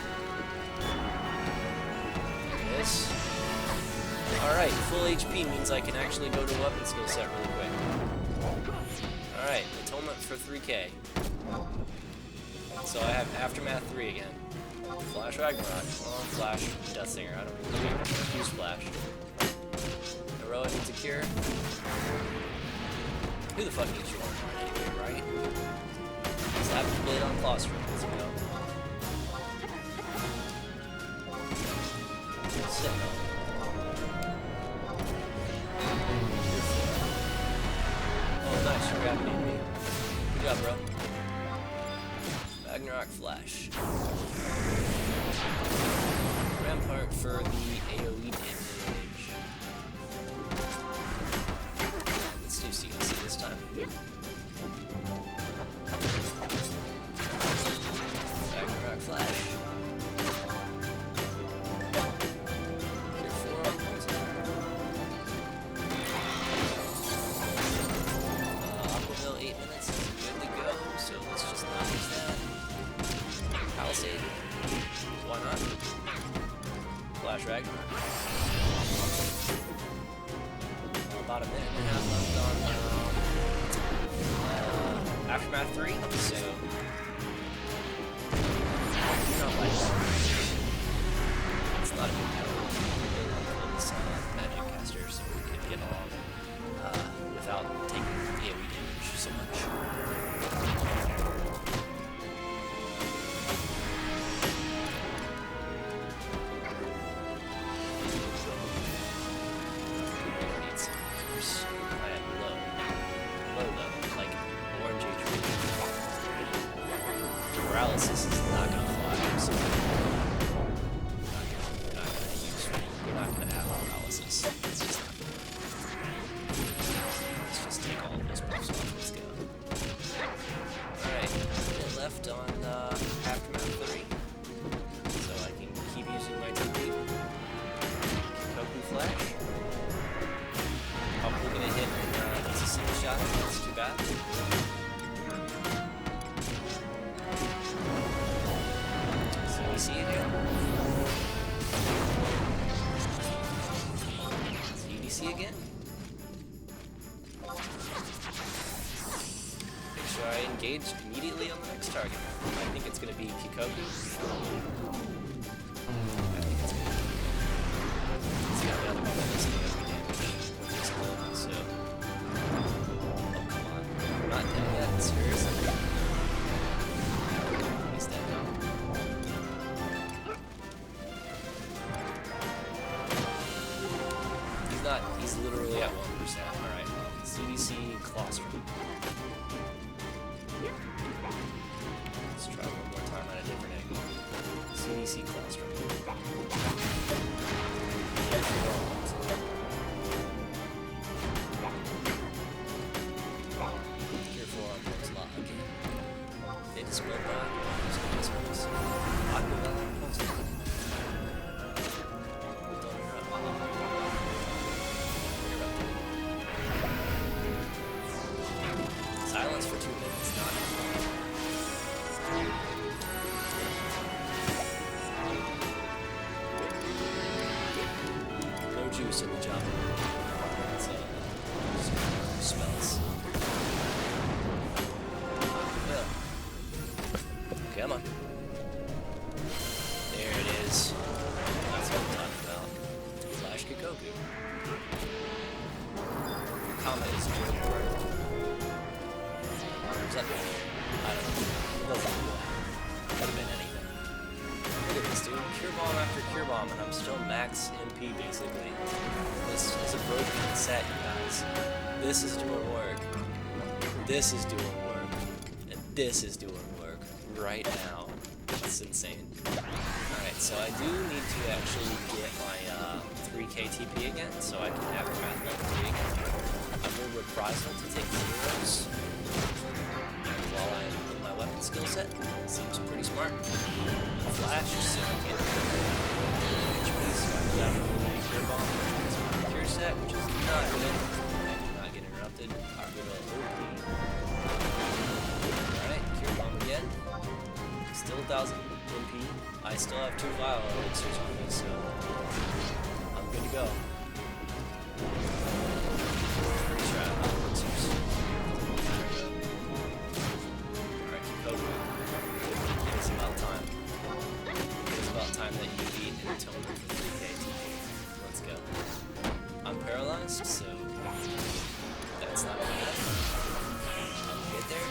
There it is. Alright, full HP means I can actually go to a weapon skill set really quick. Alright, Atonement for 3k. So I have Aftermath 3 again. Flash Ragnarok. Oh, Flash Death Singer. I don't really use Flash. Heroic needs a cure. Who the fuck needs your armor anyway, right? Savage Blade on Claustrum. Let's go. Sick. Oh, nice. You're grabbing me. Good job, bro. Ragnarok Flash. Rampart for the AoE damage. Let's do CLC this time. Ragnarok Flash. Cure 4. Aquaville 8 minutes is good to go, so let's just not use that. Palisade. Why not? Flash Ragnarok. About a minute and a half left on Aftermath 3, so not like that. It's not a big deal. It's magic caster, so we can get along without taking AoE damage so much. Paralysis is not gonna fly, so we're not gonna have paralysis. It's just not engage immediately on the next target. I think it's going to be Kikoku. I think it's going to be. It's the only other one that doesn't do any damage with this one, so. Oh, come on. We're not dead yet? Seriously? He's dead now. He's not. He's literally at 1%. Alright. CDC Claustrum. Let's try one more time at a different angle. CDC Claustrum. Careful on Pwnsalot again. They just split that. I knew that on Pwnsalot. Don't interrupt. Silence for 2 minutes, not no juice in the job. So, smells. Yeah. Come on. There it is. That's what I'm talking about. Flash Kikoku. Comment is a good word. Is that I don't know. It doesn't do that. Could have been anything. Look at this, dude. Cure Bomb after Cure Bomb, and I'm still max MP, basically. This is a broken set, you guys. This is doing work. This is doing work. And this is doing work right now. It's insane. Alright, so I do need to actually get my 3k TP again, so I can have Math level 3 again. I will Reprisal to take zeros while I put my weapon skill set. Seems pretty smart. Flash, so I can't HP, so I can definitely Cure Bomb, which is my Cure set, which is not good. I do not get interrupted. I'll go to OP. Alright, Cure Bomb again. Still 1000 MP. I still have 2 Vial Elixirs on me, so I'm good to go. Pretty sure I have Vial Elixirs. Alright, Kikoku. It's about time. It's about time that you beat Atonement for 3k TP. Let's go. I'm paralyzed, so that's not good enough. I'll get there.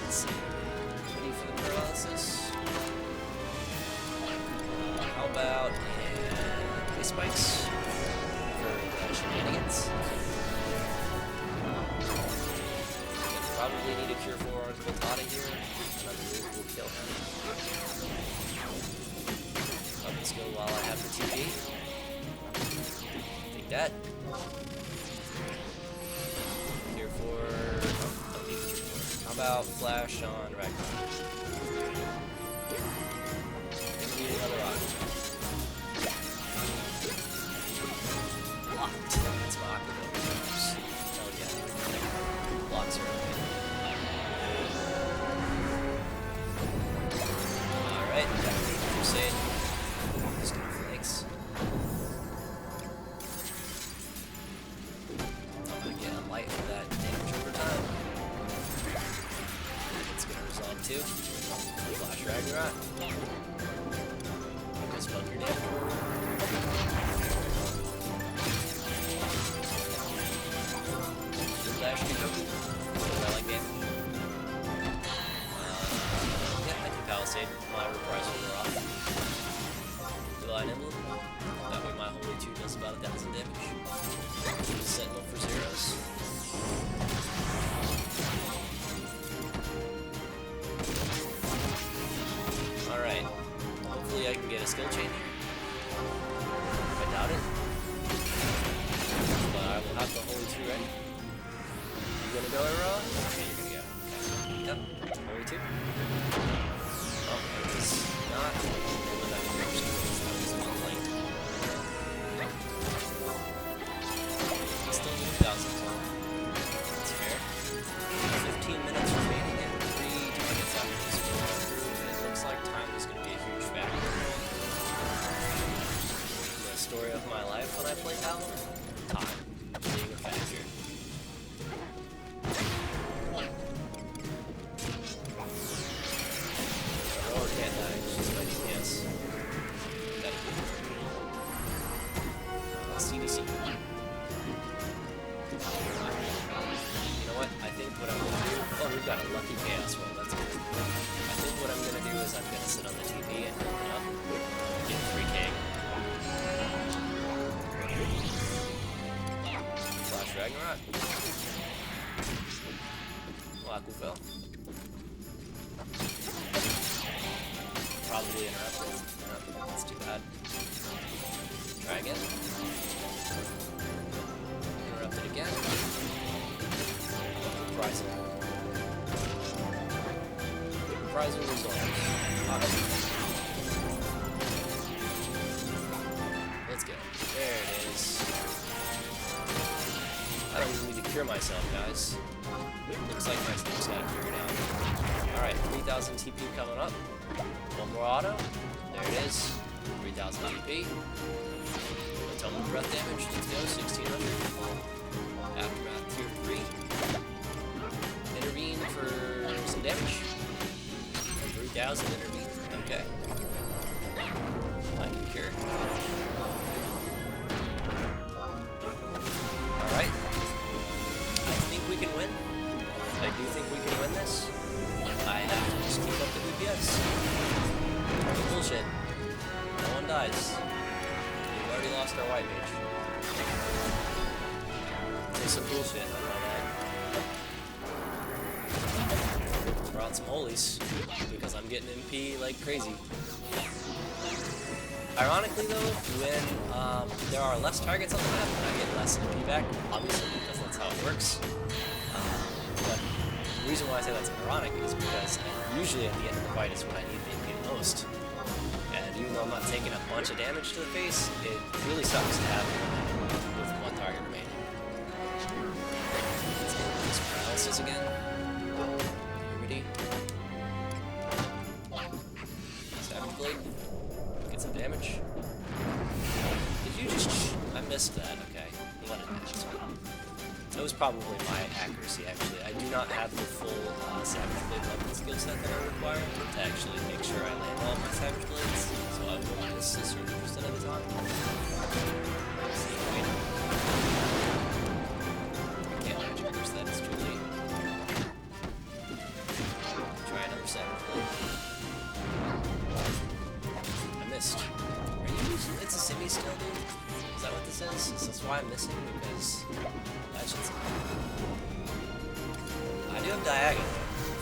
Let's see. Ready for the paralysis? How about ice spikes for shenanigans? Probably need a Cure 4 Article Toddy here. Another move will kill him. Let's go while I have the TP. Take that. Cure 4. Oh, don't need Cure 4. How about Flash on Ragnarok? Maybe another option. Locked. That's my Aqua. Oh yeah. Locks are okay. Alright, Crusade. Just gonna flanks. I'm gonna get a light for that damage over time. It's gonna resolve too. Flash Ragnarok. Just bug your damage. Flash Kikoku. Relic damage. Yeah, I can Palisade. My Reprisal were off. Divine Emblem. That way my Holy 2 does about 1000 damage. Sentinel for zeros. Alright. Hopefully I can get a skill chain here. I doubt it. But I will have the Holy 2 ready. You gonna go, Aroa? Okay, you're gonna go. Okay. Yep. Holy 2. Oh, it's not. But I can go skills. That was not light. Still need 1,000. That's fair. 15 minutes remaining and 3 targets after this is going through, and it looks like time is going to be a huge factor. The story of my life when I play Paladin? Time being a factor. Ragnarok. Aquafil. Probably interrupted. No, that's too bad. Try again. Interrupted again. Reprisal. Reprisal resolved. Let's go. There it is. I don't even need to cure myself, guys. Looks like my team's got it figured out. Alright, 3000 TP coming up. One more auto. There it is. 3000 TP. Atonement breath damage. Let's go. 1600. Aftermath tier 3. Intervene for some damage. 3000 intervene. Okay. I can cure. Alright. I think we can win. I do think we can win this. I have to just keep up the DPS. Bullshit. No one dies. We've already lost our white mage. It's some bullshit. Throw out some holies. Because I'm getting MP like crazy. Ironically though, when there are less targets on the map, I get less MP back. Obviously, because that's how it works. But the reason why I say that's ironic is because usually at the end of the fight is when I need the MP the most. And even though I'm not taking a bunch of damage to the face, it really sucks to have with one target remaining. Let's get this paralysis again. Ready? Savage Blade. Get some damage. Did you just... I missed that, okay. What an match. That was probably my accuracy, actually. I do not have the full Savage Blade weapon skill set that I require to actually make sure I land all my Savage Blades, so I will miss a certain percent of the time. See, wait. I can't magic curse that, it's too late. Try another Savage Blade. I missed. Are you using... It's a semi still, dude? Is that what this is? Is this why I'm missing? Because... that shit's... I do have diagonal.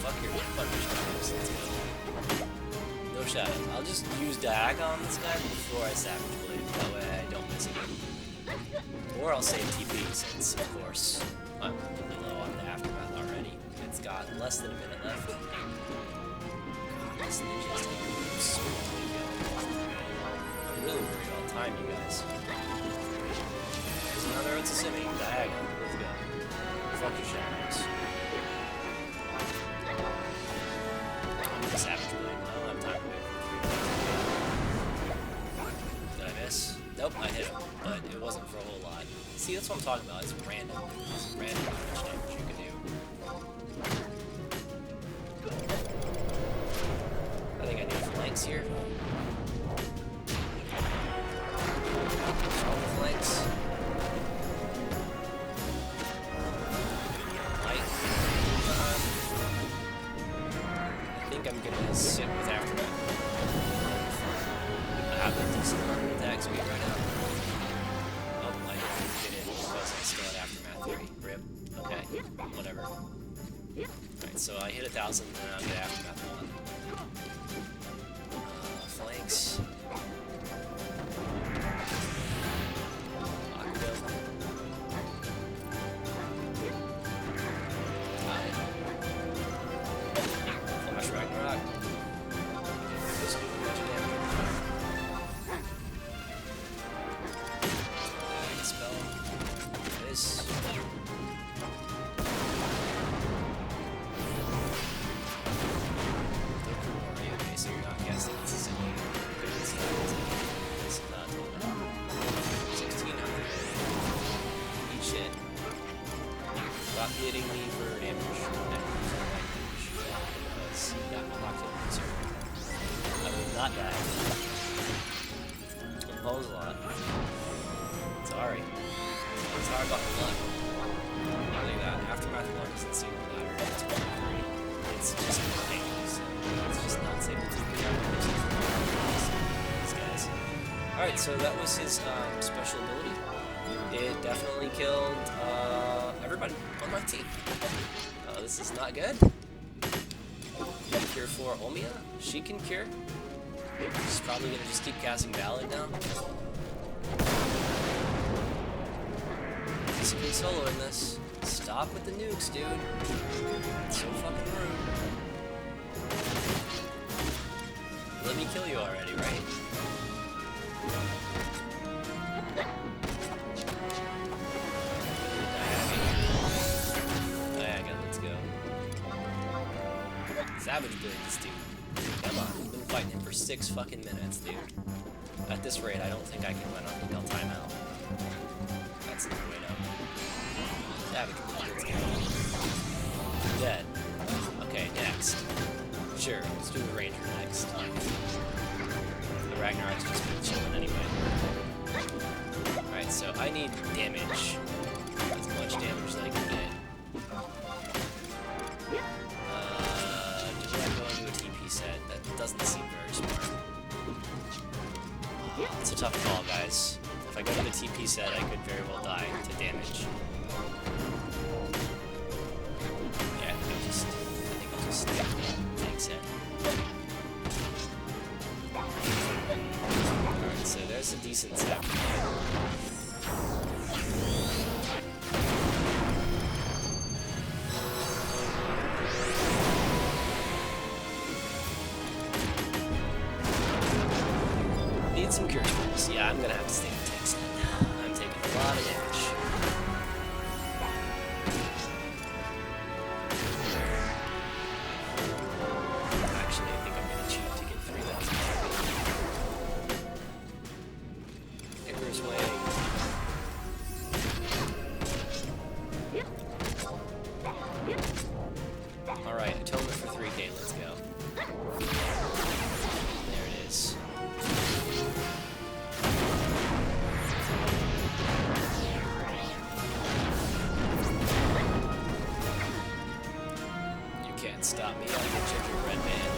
Fuck your shadows. Let's go. No shadows. I'll just use diagonal on this guy before I Savage Blade. That way I don't miss again. Or I'll save TP since, of course, I'm really low on the Aftermath already. It's got less than a minute left. God, this ninja's taking so long to go. I'm really worried about time, you guys. There's another Otsusimi, diagonal. Let's go. Fuck your shadows. I'm gonna Savage Blade. I don't have time to wait. Did I miss? Nope, I hit him, but it wasn't for a whole lot. See, that's what I'm talking about. It's random. It's random how much damage you can do. I think I need flanks here. All the flanks. I think I'm gonna sit with Aftermath. I have a decent amount of attack speed right now. Oh, I didn't get it because I still had Aftermath 3. RIP. Okay, whatever. Alright, so I hit 1,000 and then I'll get Aftermath 1. Flanks. Ragnarok. Just do a bunch of damage. Spell. This. Okay, so you're not guessing this is any good. It's not 1600. Eat shit. Stop hitting me for damage. Got me locked in the I will not die. Pwnsalot. Sorry. Sorry about the blood. I think that Aftermath 1 doesn't seem to matter. It's 1 and 3. It's just ridiculous. It's just not safe to take these guys. Alright, so that was his special ability. It definitely killed everybody on my team. Oh, this is not good. Cure for Omia. She can cure. She's probably gonna just keep casting Ballad now. He's been soloing this. Stop with the nukes, dude. It's so fucking rude. Let me kill you already, right? Diaga, let's go. Savage Blade this dude. Come on, we've been fighting him for 6 fucking minutes, dude. At this rate, I don't think I can win on the timeout. That's the way down. Savage Blade, let's go. Dead. Okay, next. Sure, let's do the Ranger next. The Ragnarok's just been chilling anyway. Alright, so I need damage. As much damage as I can get. Do I go into a TP set? That doesn't seem very smart. It's a tough call, guys. If I go to the TP set, I could very well die to damage. Yeah, I think I'll just take set. Alright, so there's a decent set. Need some cure spells. Yeah, I'm gonna have to stay with text. I'm taking a lot of damage. Actually, I think I'm gonna cheat to get 3,000. Icarus Way. Alright, atonement for 3k, let's go. There it is. You can't stop me, I'm the gingerbread man.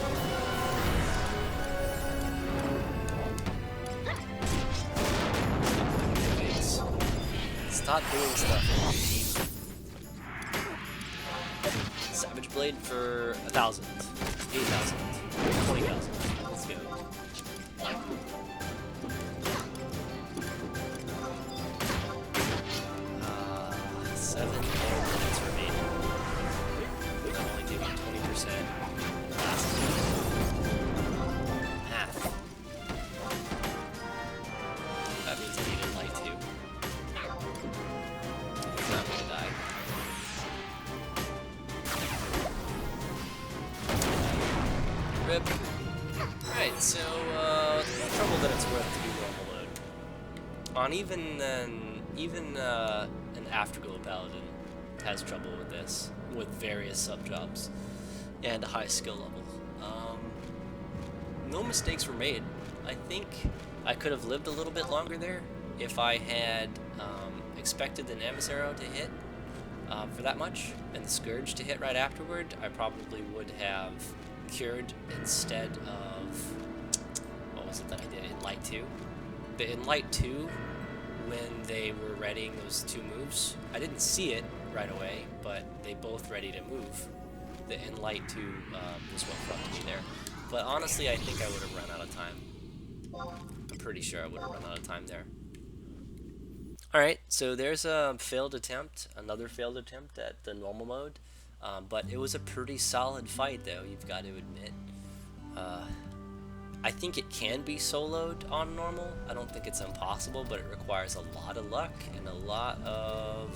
Thanks. Stop doing stuff. Savage Blade for 1,000, 8,000, 20,000. Let's go. 7 more minutes remaining. I'm only taking 20%. Half. That means I need a light too. I'm not gonna die. Rip. Right, so, no trouble that it's worth to do normal load. On even an Afterglow Paladin has trouble with this, with various sub-jobs, and a high skill level. No mistakes were made. I think I could have lived a little bit longer there if I had expected the Namus Arrow to hit for that much, and the Scourge to hit right afterward. I probably would have cured instead of, what was it that I did, in Light 2? In Light 2, when they were readying those 2 moves, I didn't see it right away, but they both ready to move. The in Light 2 was what fucked me there. But honestly, I think I would have run out of time. I'm pretty sure I would have run out of time there. Alright, so there's a failed attempt, another failed attempt at the normal mode. But it was a pretty solid fight, though, you've got to admit. I think it can be soloed on normal. I don't think it's impossible, but it requires a lot of luck and a lot of,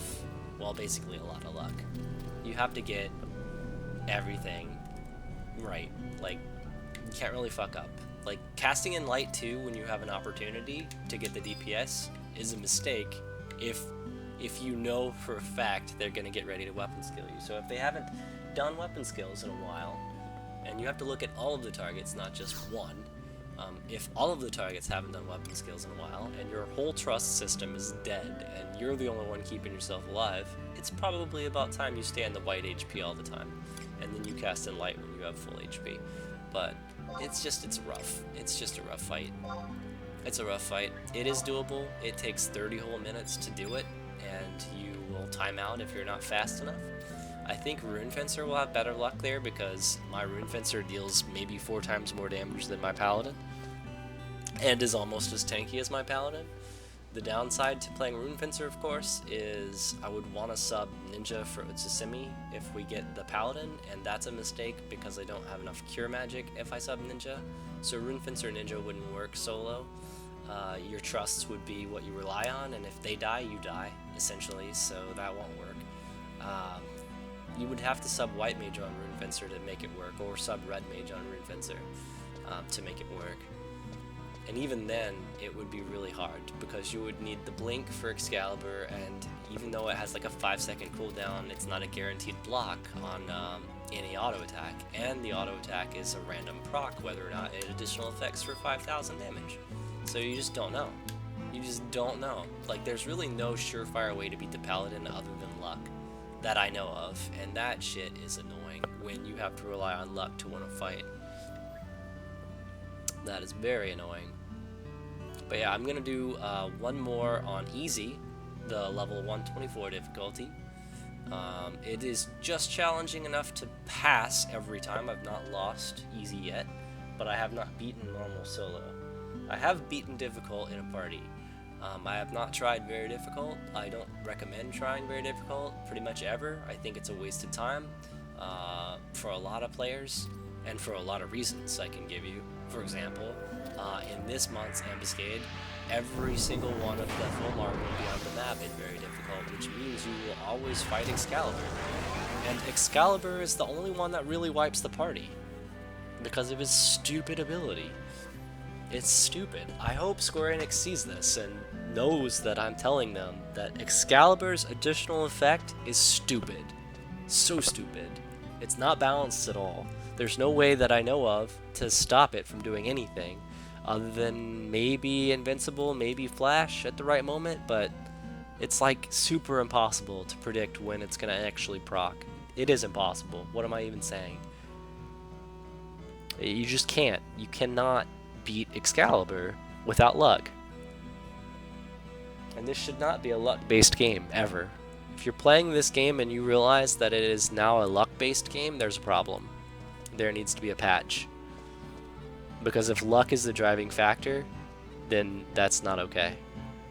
well, basically a lot of luck. You have to get everything right. Like, you can't really fuck up. Like, casting in Light 2 when you have an opportunity to get the DPS is a mistake if you know for a fact they're going to get ready to weapon skill you. So if they haven't done weapon skills in a while, and you have to look at all of the targets, not just one, if all of the targets haven't done weapon skills in a while, and your whole trust system is dead, and you're the only one keeping yourself alive, it's probably about time you stay on the white HP all the time, and then you cast in light when you have full HP. But it's just a rough fight. It's a rough fight. It is doable. It takes 30 whole minutes to do it, and you will time out if you're not fast enough. I think Rune Fencer will have better luck there because my Rune Fencer deals maybe 4 times more damage than my Paladin, and is almost as tanky as my Paladin. The downside to playing Rune Fencer, of course, is I would want to sub Ninja for Utsusimi if we get the Paladin, and that's a mistake because I don't have enough Cure Magic if I sub Ninja. So Rune Fencer Ninja wouldn't work solo. Your trusts would be what you rely on, and if they die, you die, essentially, so that won't work. You would have to sub White Mage on Rune Fencer to make it work, or sub Red Mage on Rune Fencer to make it work. And even then, it would be really hard, because you would need the Blink for Excalibur, and even though it has like a 5-second cooldown, it's not a guaranteed block on any auto attack, and the auto attack is a random proc whether or not it additional effects for 5,000 damage. So you just don't know. You just don't know. Like, there's really no surefire way to beat the Paladin other than luck that I know of, and that shit is annoying when you have to rely on luck to win a fight. That is very annoying. But yeah, I'm gonna do one more on easy, the level 124 difficulty. It is just challenging enough to pass every time. I've not lost easy yet, but I have not beaten normal solo. I have beaten difficult in a party. I have not tried very difficult. I don't recommend trying very difficult pretty much ever. I think it's a waste of time for a lot of players, and for a lot of reasons I can give you. For example, in this month's Ambuscade, every single one of the Fomors will be on the map in very difficult, which means you will always fight Excalibur. And Excalibur is the only one that really wipes the party, because of his stupid ability. It's stupid. I hope Square Enix sees this and knows that I'm telling them that Excalibur's additional effect is stupid. So stupid. It's not balanced at all. There's no way that I know of to stop it from doing anything other than maybe Invincible, maybe Flash at the right moment, but it's like super impossible to predict when it's going to actually proc. It is impossible. What am I even saying? You just can't. You cannot beat Excalibur without luck. And this should not be a luck-based game, ever. If you're playing this game and you realize that it is now a luck-based game, there's a problem. There needs to be a patch. Because if luck is the driving factor, then that's not okay.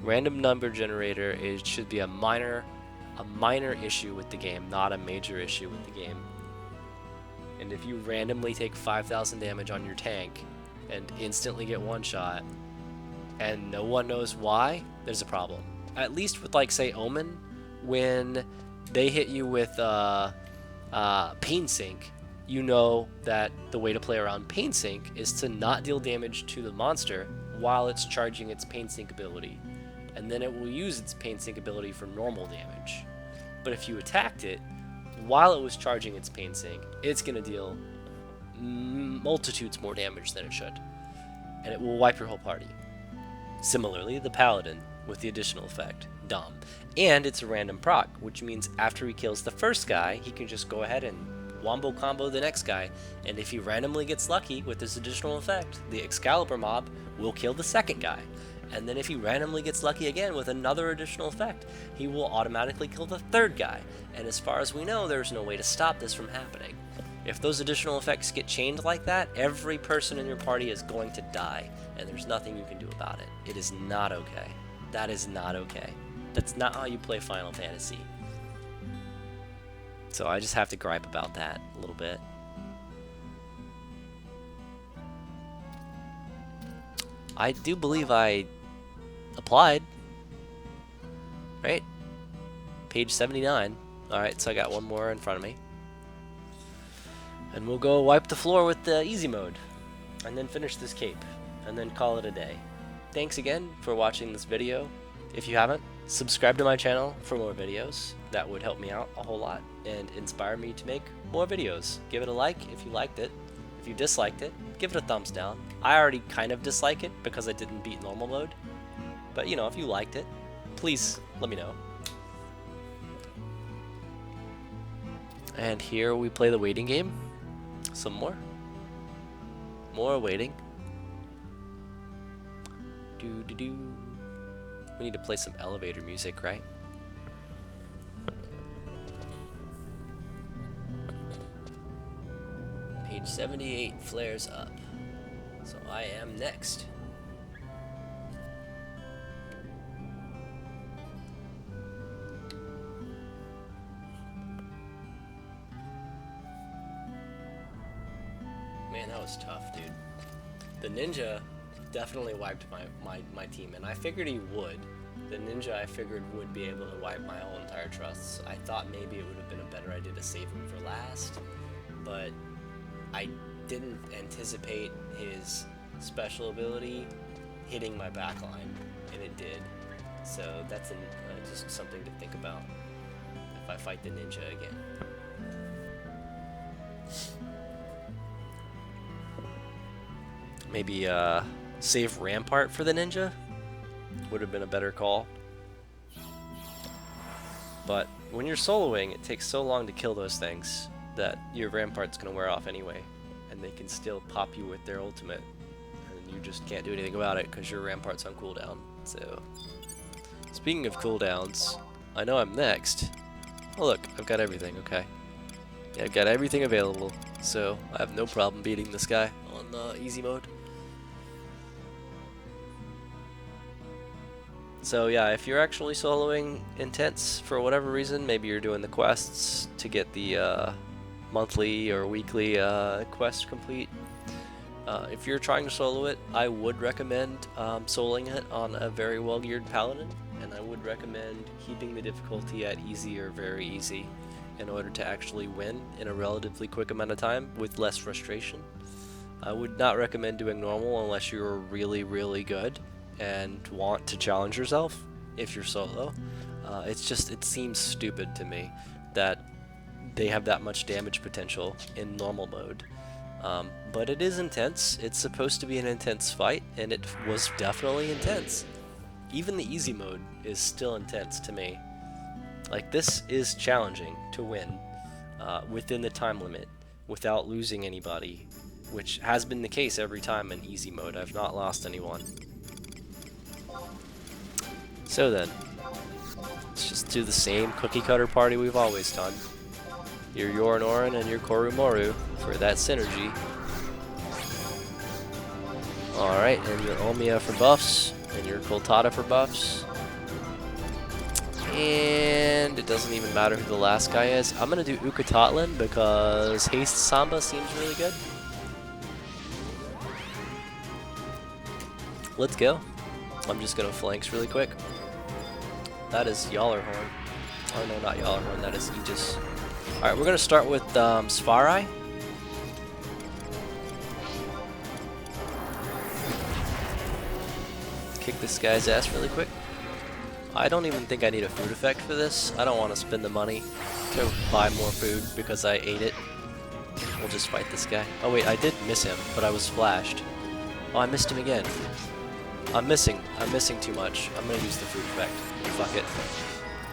Random number generator, it should be a minor issue with the game, not a major issue with the game. And if you randomly take 5,000 damage on your tank and instantly get one shot, and no one knows why, there's a problem. At least with, like, say, Omen, when they hit you with Pain Sink, you know that the way to play around Pain Sink is to not deal damage to the monster while it's charging its Pain Sink ability, and then it will use its Pain Sink ability for normal damage. But if you attacked it while it was charging its Pain Sink, it's going to deal multitudes more damage than it should, and it will wipe your whole party. Similarly, the Paladin with the additional effect, dumb. And it's a random proc, which means after he kills the first guy, he can just go ahead and wombo combo the next guy, and if he randomly gets lucky with this additional effect, the Excalibur mob will kill the second guy. And then if he randomly gets lucky again with another additional effect, he will automatically kill the third guy. And as far as we know, there's no way to stop this from happening. If those additional effects get chained like that, every person in your party is going to die, and there's nothing you can do about it. It is not okay. That is not okay. That's not how you play Final Fantasy. So I just have to gripe about that a little bit. I do believe I applied, right? Page 79. Alright, so I got one more in front of me. And we'll go wipe the floor with the easy mode, and then finish this cape, and then call it a day. Thanks again for watching this video. If you haven't, subscribe to my channel for more videos. That would help me out a whole lot and inspire me to make more videos. Give it a like if you liked it. If you disliked it, give it a thumbs down. I already kind of dislike it because I didn't beat normal mode. But you know, if you liked it, please let me know. And here we play the waiting game. Some more. More waiting. We need to play some elevator music, right? stage 78 flares up. So I am next. Man, that was tough, dude. The ninja definitely wiped my team, and I figured he would. The ninja I figured would be able to wipe my whole entire trusts. I thought maybe it would have been a better idea to save him for last, but I didn't anticipate his special ability hitting my backline, and it did. So that's just something to think about if I fight the ninja again. Maybe save Rampart for the ninja would have been a better call. But when you're soloing, it takes so long to kill those things that your Rampart's going to wear off anyway, and they can still pop you with their ultimate, and you just can't do anything about it because your Rampart's on cooldown. So, speaking of cooldowns, I know I'm next. Oh look, I've got everything, okay. Yeah, I've got everything available, so I have no problem beating this guy on easy mode. So yeah, if you're actually soloing intense for whatever reason, maybe you're doing the quests to get the monthly or weekly quest complete. If you're trying to solo it, I would recommend soloing it on a very well geared paladin, and I would recommend keeping the difficulty at easy or very easy in order to actually win in a relatively quick amount of time with less frustration. I would not recommend doing normal unless you're really, really good and want to challenge yourself if you're solo. It seems stupid to me that they have that much damage potential in normal mode. But it is intense. It's supposed to be an intense fight, and it was definitely intense. Even the easy mode is still intense to me. Like, this is challenging to win within the time limit without losing anybody, which has been the case every time in easy mode. I've not lost anyone. So then, let's just do the same cookie cutter party we've always done. Your Yorinoran and your Korumoru for that synergy. Alright, and your Omiya for buffs, and your Koltata for buffs. And it doesn't even matter who the last guy is. I'm going to do Ukatatlin because Haste Samba seems really good. Let's go. I'm just going to flanks really quick. That is Yallarhorn. Oh no, not Yallarhorn, that is Aegis. Alright, we're going to start with Svarai. Kick this guy's ass really quick. I don't even think I need a food effect for this. I don't want to spend the money to buy more food because I ate it. We'll just fight this guy. Oh wait, I did miss him, but I was flashed. Oh, I missed him again. I'm missing too much. I'm gonna use the food effect. Fuck it.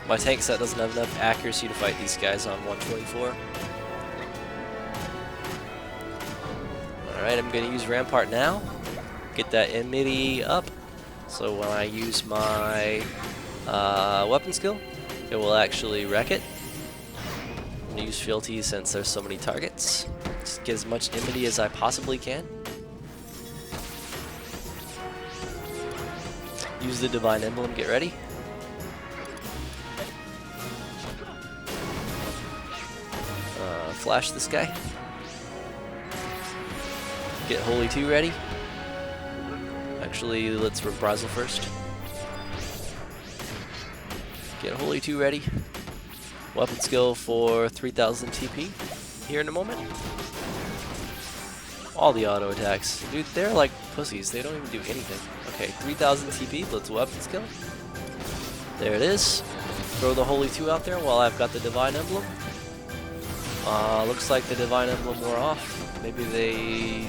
My tank set doesn't have enough accuracy to fight these guys on 124. Alright, I'm gonna use Rampart now. Get that enmity up. So when I use my weapon skill, it will actually wreck it. I'm gonna use fealty since there's so many targets. Just get as much enmity as I possibly can. Use the Divine Emblem, get ready. Flash this guy. Get Holy 2 ready. Actually, let's reprisal first. Get Holy 2 ready. Weapon skill for 3000 TP here in a moment. All the auto attacks. Dude, they're like pussies. They don't even do anything. Okay, 3000 TP. Let's weapon skill. There it is. Throw the Holy 2 out there while I've got the Divine Emblem. Looks like the Divine Emblem wore off. Maybe they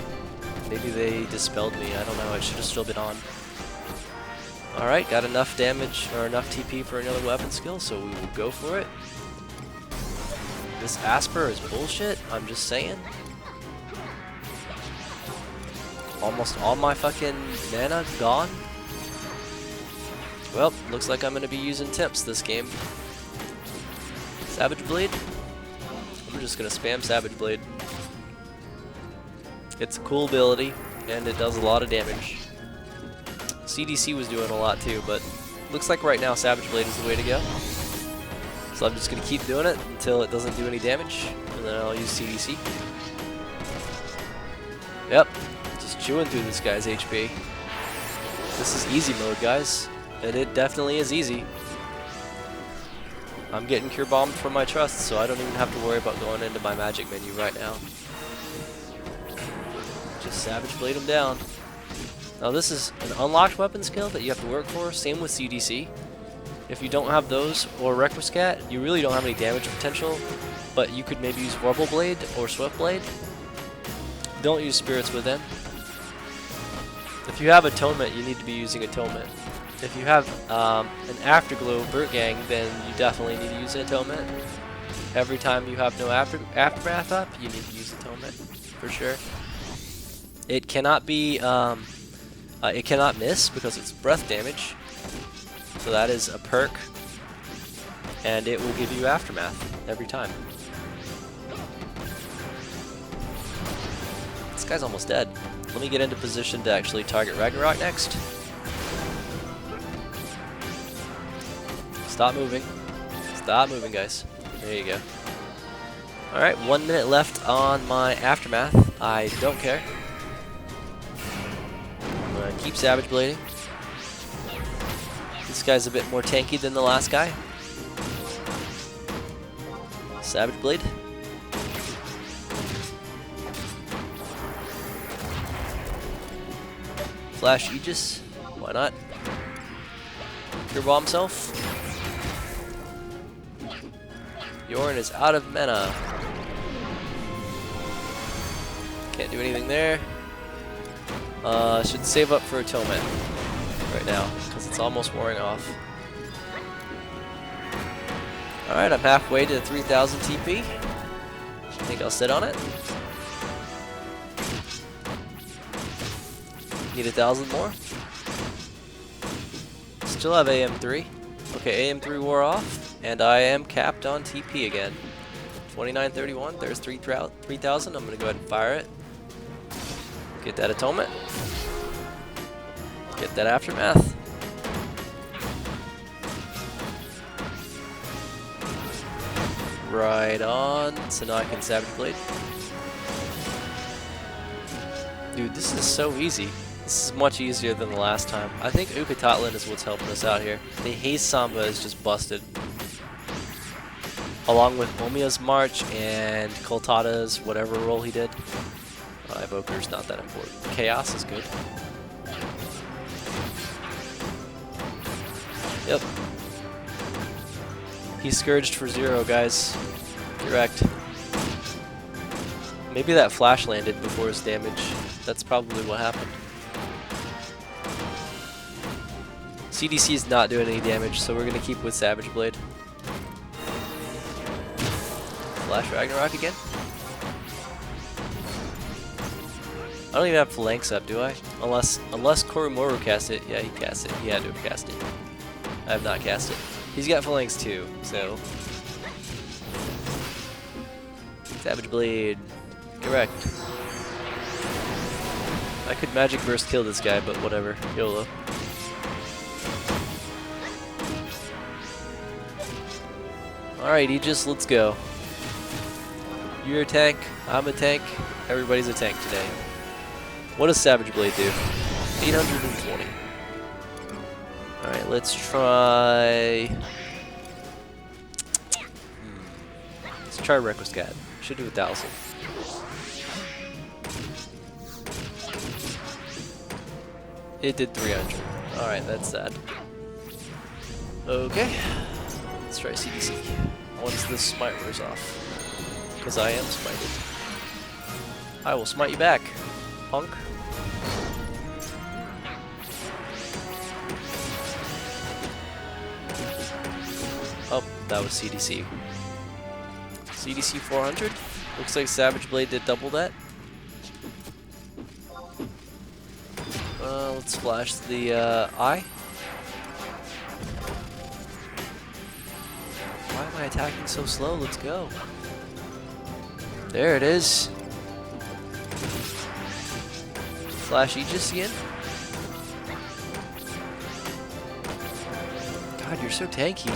dispelled me. I don't know. It should have still been on. Alright, got enough damage or enough TP for another weapon skill, so we will go for it. This Asper is bullshit. I'm just saying. Almost all my fucking mana gone. Well, looks like I'm gonna be using Temps this game. Savage Blade. I'm just gonna spam Savage Blade. It's a cool ability, and it does a lot of damage. CDC was doing a lot too, but looks like right now Savage Blade is the way to go. So I'm just going to keep doing it until it doesn't do any damage, and then I'll use CDC. Yep, just chewing through this guy's HP. This is easy mode, guys, and it definitely is easy. I'm getting Cure Bombed for my trust, so I don't even have to worry about going into my magic menu right now. Just Savage Blade him down. Now this is an unlocked weapon skill that you have to work for, same with CDC. If you don't have those or Requiscat, you really don't have any damage potential, but you could maybe use Warble Blade or Swift Blade. Don't use Spirits with them. If you have Atonement, you need to be using Atonement. If you have an Afterglow Burt Gang, then you definitely need to use Atonement. Every time you have no Aftermath up, you need to use Atonement, for sure. It cannot be, it cannot miss because it's breath damage. So that is a perk, and it will give you Aftermath every time. This guy's almost dead. Let me get into position to actually target Ragnarok next. Stop moving. Stop moving, guys. There you go. Alright, 1 minute left on my Aftermath. I don't care. I'm going to keep Savage Blading. This guy's a bit more tanky than the last guy. Savage Blade. Flash Aegis. Why not? Cure Bomb himself. Yorn is out of mana. Can't do anything there. Should save up for Atonement right now, because it's almost wearing off. Alright, I'm halfway to 3000 TP. I think I'll sit on it. Need 1,000 more. Still have AM3. Okay, AM3 wore off, and I am capped on TP again. 2931, there's 3,000. I'm going to go ahead and fire it. Get that Atonement. Get that Aftermath. Right on. So now I can Savage Blade. Dude, this is so easy. This is much easier than the last time. I think Ukatatlin is what's helping us out here. The Haze Samba is just busted. Along with Omiya's March and Koltada's whatever role he did. Evoker's not that important. Chaos is good. Yep. He's Scourged for 0, guys. Correct. Maybe that flash landed before his damage. That's probably what happened. CDC is not doing any damage, so we're going to keep with Savage Blade. Flash Ragnarok again? I don't even have Phalanx up, do I? Unless Korimoru cast it. Yeah, he cast it. He had to have cast it. I have not cast it. He's got Phalanx too, so... Savage Blade. Correct. I could Magic Burst kill this guy, but whatever. YOLO. Alright, Aegis, let's go. You're a tank, I'm a tank, everybody's a tank today. What does Savage Blade do? 820. Alright, let's try... Let's try Requiscat. Should do 1,000. It did 300. Alright, that's sad. Okay. Let's try CDC. Once this smite wears off. Because I am smited. I will smite you back, punk. Oh, that was CDC. CDC 400. Looks like Savage Blade did double that. Let's flash the eye. Why am I attacking so slow? Let's go. There it is. Slash Aegis again. God, you're so tanky.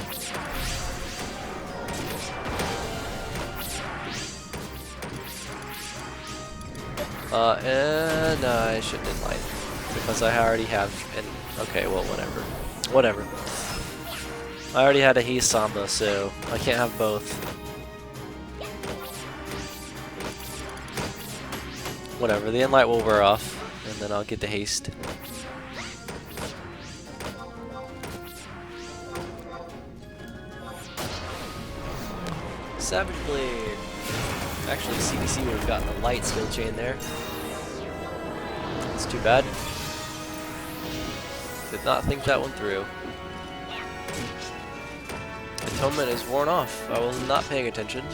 And I shouldn't enlight because I already have an. Okay, well, whatever. Whatever. I already had a haste Samba, so I can't have both. Whatever, the enlight will wear off, and then I'll get the haste. Savage Blade. Actually, CDC would have gotten a light skill chain there. It's too bad. Did not think that one through. Atonement is worn off. I was not paying attention.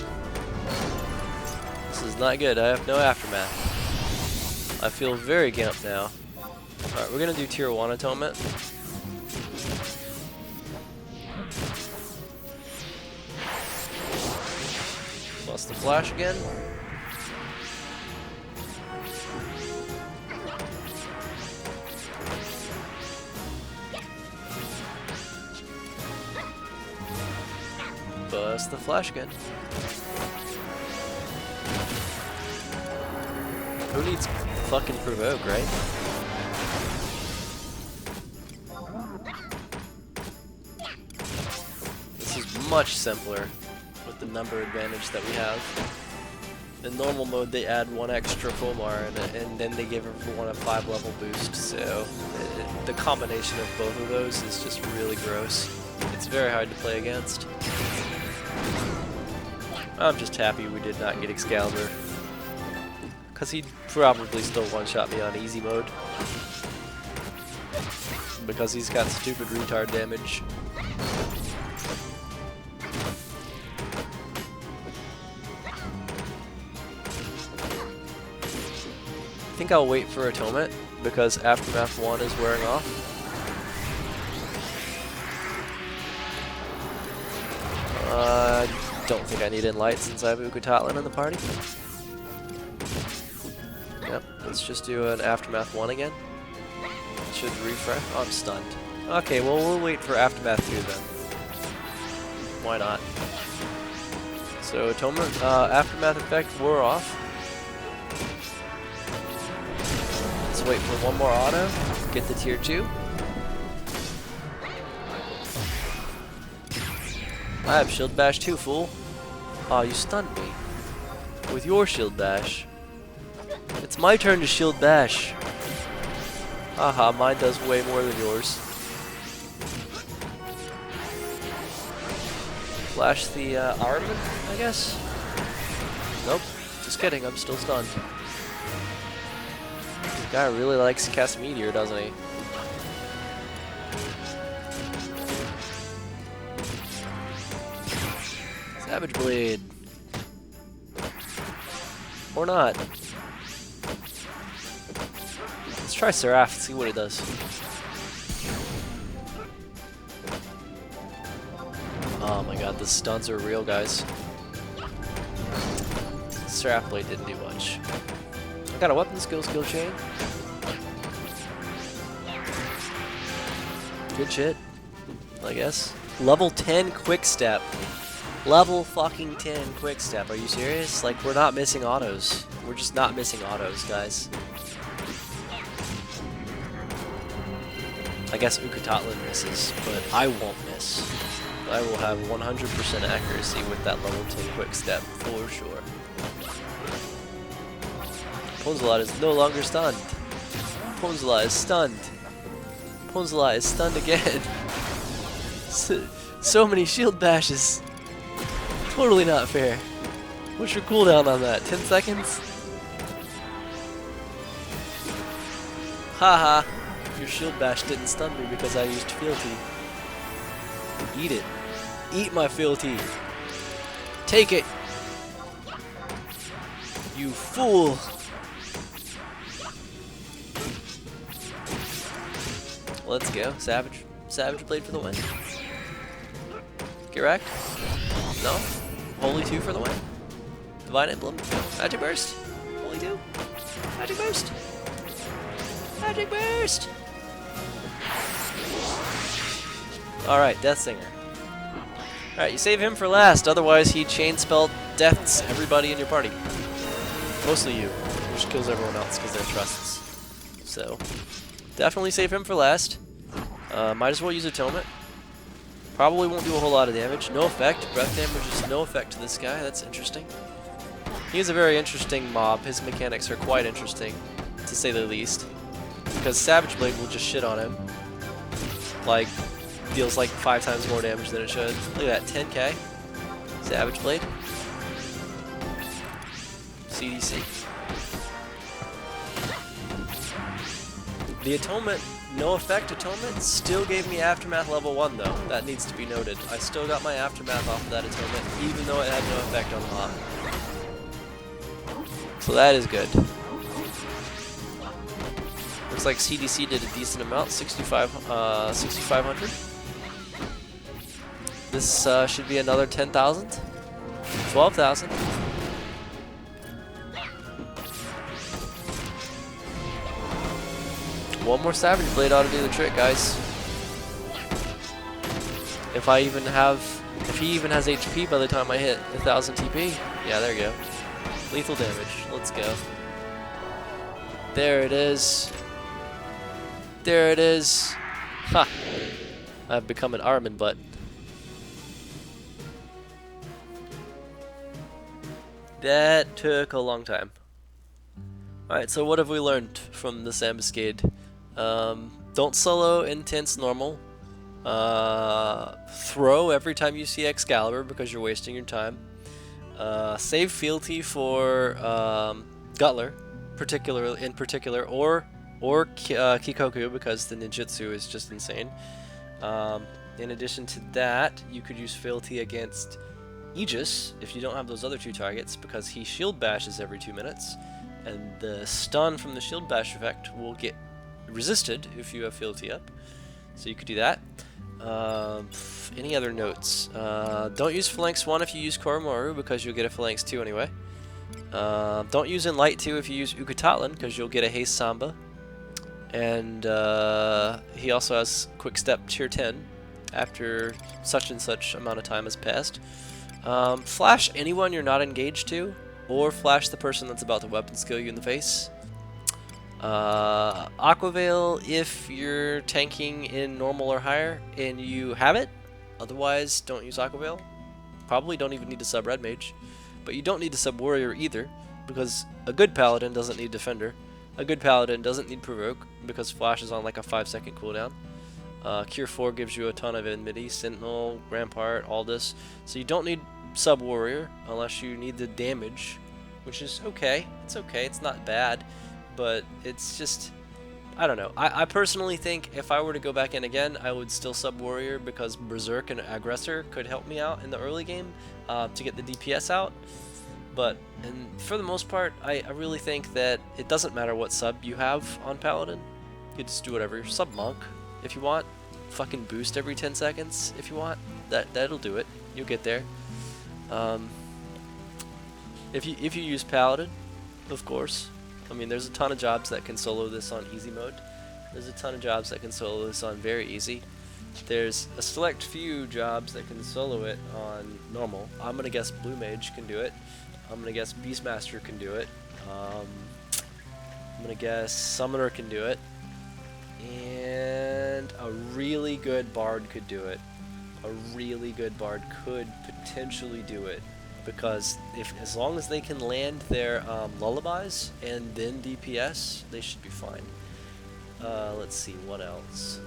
This is not good. I have no aftermath. I feel very gamped now. Alright, we're gonna do tier 1 atonement. Plus the flash again. Bust the flash again. Who needs fucking provoke, right? This is much simpler with the number advantage that we have. In normal mode, they add one extra Fomor and then they give everyone a 5 level boost. So the combination of both of those is just really gross. It's very hard to play against. I'm just happy we did not get Excalibur, because he'd probably still one-shot me on easy mode, because he's got stupid retard damage. I think I'll wait for Atonement, because Aftermath 1 is wearing off. Don't think I need Enlight since I have Ukutotlan in the party. Yep, let's just do an Aftermath 1 again. It should refresh. Oh, I'm stunned. Okay, well, we'll wait for Aftermath 2 then. Why not? So, Atonement, Aftermath effect wore off. Let's wait for one more auto. Get the tier 2. I have Shield Bash too, fool. Aw, you stunned me. With your Shield Bash. It's my turn to Shield Bash. Haha, mine does way more than yours. Flash the armament, I guess? Nope, just kidding, I'm still stunned. This guy really likes to cast Meteor, doesn't he? Savage Blade. Or not. Let's try Seraph and see what it does. Oh my god, the stuns are real, guys. Seraph Blade didn't do much. I got a weapon skill chain. Good shit, I guess. Level 10 quick step. Level fucking 10 quick step. Are you serious? Like, we're not missing autos. We're just not missing autos, guys. I guess Ukutotlan misses, but I won't miss. I will have 100% accuracy with that level 10 quick step for sure. Pwnsalot is no longer stunned. Pwnsalot is stunned. Pwnsalot is stunned again. So many shield bashes. Totally not fair. What's your cooldown on that? 10 seconds? Haha. Your shield bash didn't stun me because I used fealty. Eat it. Eat my fealty. Take it. You fool. Let's go. Savage Blade for the win. Get wrecked? No? Holy 2 for the win. Divine Emblem. Magic Burst. Holy 2. Magic Burst. Magic Burst! Alright, Death Singer. Alright, you save him for last, otherwise he chain spell deaths everybody in your party. Mostly you, which kills everyone else because they're trusts. So, definitely save him for last. Might as well use Atonement. Probably won't do a whole lot of damage. No effect. Breath damage is no effect to this guy. That's interesting. He's a very interesting mob. His mechanics are quite interesting, to say the least. Because Savage Blade will just shit on him. Like, deals like 5 times more damage than it should. Look at that, 10k. Savage Blade. CDC. The Atonement, no effect Atonement, still gave me Aftermath level 1 though. That needs to be noted. I still got my Aftermath off of that Atonement, even though it had no effect on the mob. So that is good. Looks like CDC did a decent amount, 6,500. This should be another 10,000, 12,000. One more Savage Blade ought to do the trick, guys. If he even has HP by the time I hit 1,000 TP. Yeah, there you go. Lethal damage. Let's go. There it is. There it is. Ha! I've become an Armin butt. That took a long time. Alright, so what have we learned from this Ambuscade? Don't solo intense normal. Throw every time you see Excalibur because you're wasting your time. Save fealty for Gutler, in particular, or Kikoku because the ninjutsu is just insane. In addition to that, you could use fealty against Aegis if you don't have those other 2 targets because he shield bashes every 2 minutes, and the stun from the shield bash effect will get resisted if you have fealty up. So you could do that. Any other notes? Don't use Phalanx 1 if you use Koromaru because you'll get a Phalanx 2 anyway. Don't use Enlight 2 if you use Ukatatlin because you'll get a Haste Samba. And he also has Quick Step Tier 10 after such and such amount of time has passed. Flash anyone you're not engaged to, or flash the person that's about to weapon skill you in the face. Aquaveil if you're tanking in normal or higher and you have it. Otherwise, don't use Aquaveil. Probably don't even need to sub Red Mage. But you don't need to sub Warrior either, because a good Paladin doesn't need Defender. A good Paladin doesn't need Provoke, because Flash is on like a 5-second cooldown. Cure 4 gives you a ton of enmity, Sentinel, Rampart, all this. So you don't need sub Warrior unless you need the damage, which is okay. It's okay, it's not bad. But it's just, I don't know. I personally think if I were to go back in again, I would still sub Warrior because Berserk and Aggressor could help me out in the early game to get the DPS out. But for the most part, I really think that it doesn't matter what sub you have on Paladin. You just do whatever. Sub Monk if you want. Fucking boost every 10 seconds if you want. That'll do it. You'll get there. If you use Paladin, of course. I mean, there's a ton of jobs that can solo this on easy mode. There's a ton of jobs that can solo this on very easy. There's a select few jobs that can solo it on normal. I'm gonna guess Blue Mage can do it. I'm gonna guess Beastmaster can do it. I'm gonna guess Summoner can do it. And a really good Bard could do it. A really good Bard could potentially do it. Because as long as they can land their lullabies and then DPS, they should be fine. Let's see, what else?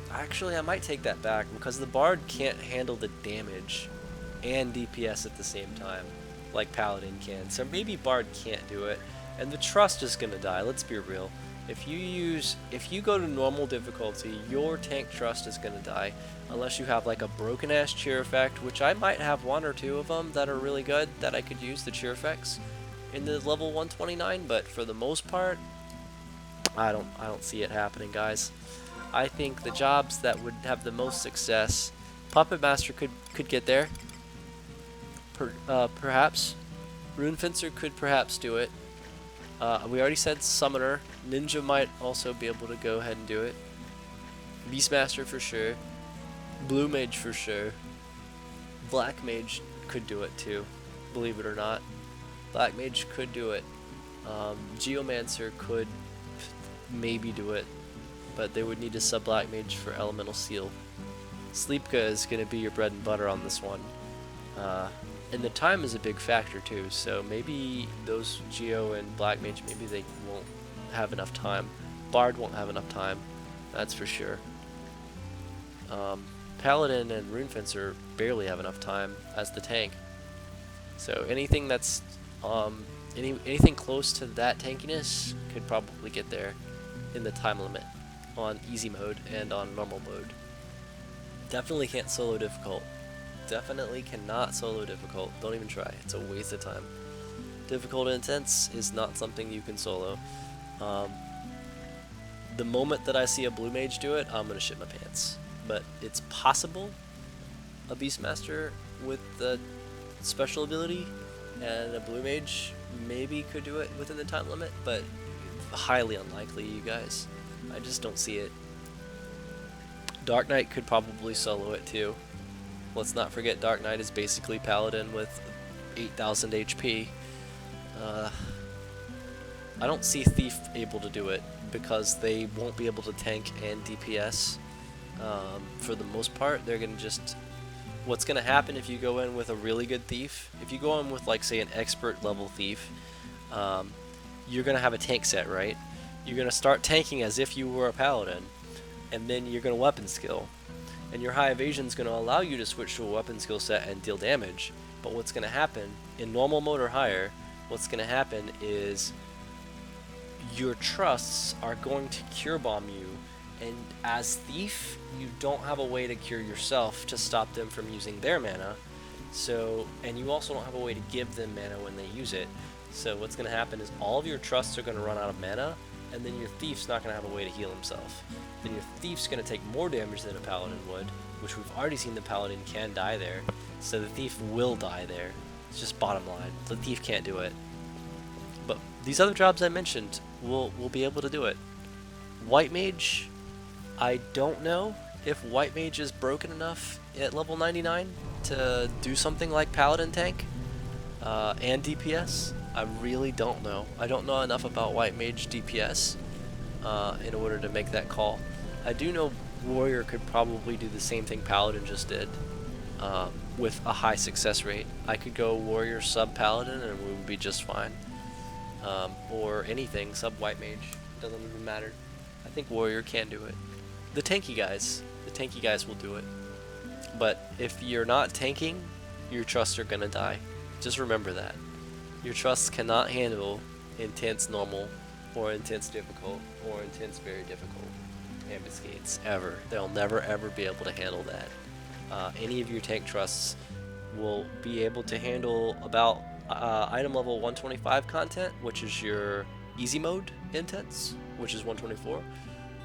Actually, I might take that back because the Bard can't handle the damage and DPS at the same time, like Paladin can. So maybe Bard can't do it, and the Trust is gonna die. Let's be real. If you go to normal difficulty, your tank Trust is gonna die, unless you have like a broken ass cheer effect, which I might have 1 or 2 of them that are really good that I could use the cheer effects in the level 129. But for the most part, I don't see it happening, guys. I think the jobs that would have the most success, Puppet Master could get there. Perhaps Rune Fencer could perhaps do it. We already said Summoner. Ninja might also be able to go ahead and do it. Beastmaster for sure. Blue Mage for sure. Black Mage could do it too, believe it or not. Black Mage could do it. Geomancer could maybe do it, but they would need to sub Black Mage for Elemental Seal. Sleepka is going to be your bread and butter on this one. And the time is a big factor too, so maybe those Geo and Black Mage, maybe they won't have enough time. Bard won't have enough time, that's for sure. Paladin and Runefencer barely have enough time as the tank. So anything that's anything close to that tankiness could probably get there in the time limit on easy mode and on normal mode. Definitely can't solo difficult. Definitely cannot solo difficult. Don't even try. It's a waste of time. Difficult intense is not something you can solo. The moment that I see a blue mage do it, I'm gonna shit my pants. But it's possible a Beastmaster with the special ability and a blue mage maybe could do it within the time limit, but highly unlikely, you guys. I just don't see it. Dark Knight could probably solo it too. Let's not forget Dark Knight is basically Paladin with 8,000 HP. I don't see Thief able to do it because they won't be able to tank and DPS. For the most part, they're gonna just... What's gonna happen if you go in with a really good Thief? If you go in with, like, say, an expert level Thief, you're gonna have a tank set, right? You're gonna start tanking as if you were a Paladin, and then you're gonna weapon skill. And your high evasion is gonna allow you to switch to a weapon skill set and deal damage. But what's gonna happen, in normal mode or higher, what's gonna happen is your trusts are going to cure bomb you, and as Thief, you don't have a way to cure yourself to stop them from using their mana. So, and you also don't have a way to give them mana when they use it. So what's going to happen is all of your trusts are going to run out of mana, and then your Thief's not going to have a way to heal himself. Then your Thief's going to take more damage than a Paladin would, which we've already seen the Paladin can die there. So the Thief will die there. It's just bottom line. The Thief can't do it. But these other jobs I mentioned will be able to do it. White Mage, I don't know if White Mage is broken enough at level 99 to do something like Paladin tank and DPS. I really don't know. I don't know enough about White Mage DPS in order to make that call. I do know Warrior could probably do the same thing Paladin just did with a high success rate. I could go Warrior sub Paladin and we would be just fine. Or anything sub White Mage. It doesn't even matter. I think Warrior can do it. The tanky guys will do it. But if you're not tanking, your trusts are gonna die. Just remember that. Your trusts cannot handle intense normal, or intense difficult, or intense very difficult ambuscades, ever. They'll never ever be able to handle that. Any of your tank trusts will be able to handle about item level 125 content, which is your easy mode intense, which is 124.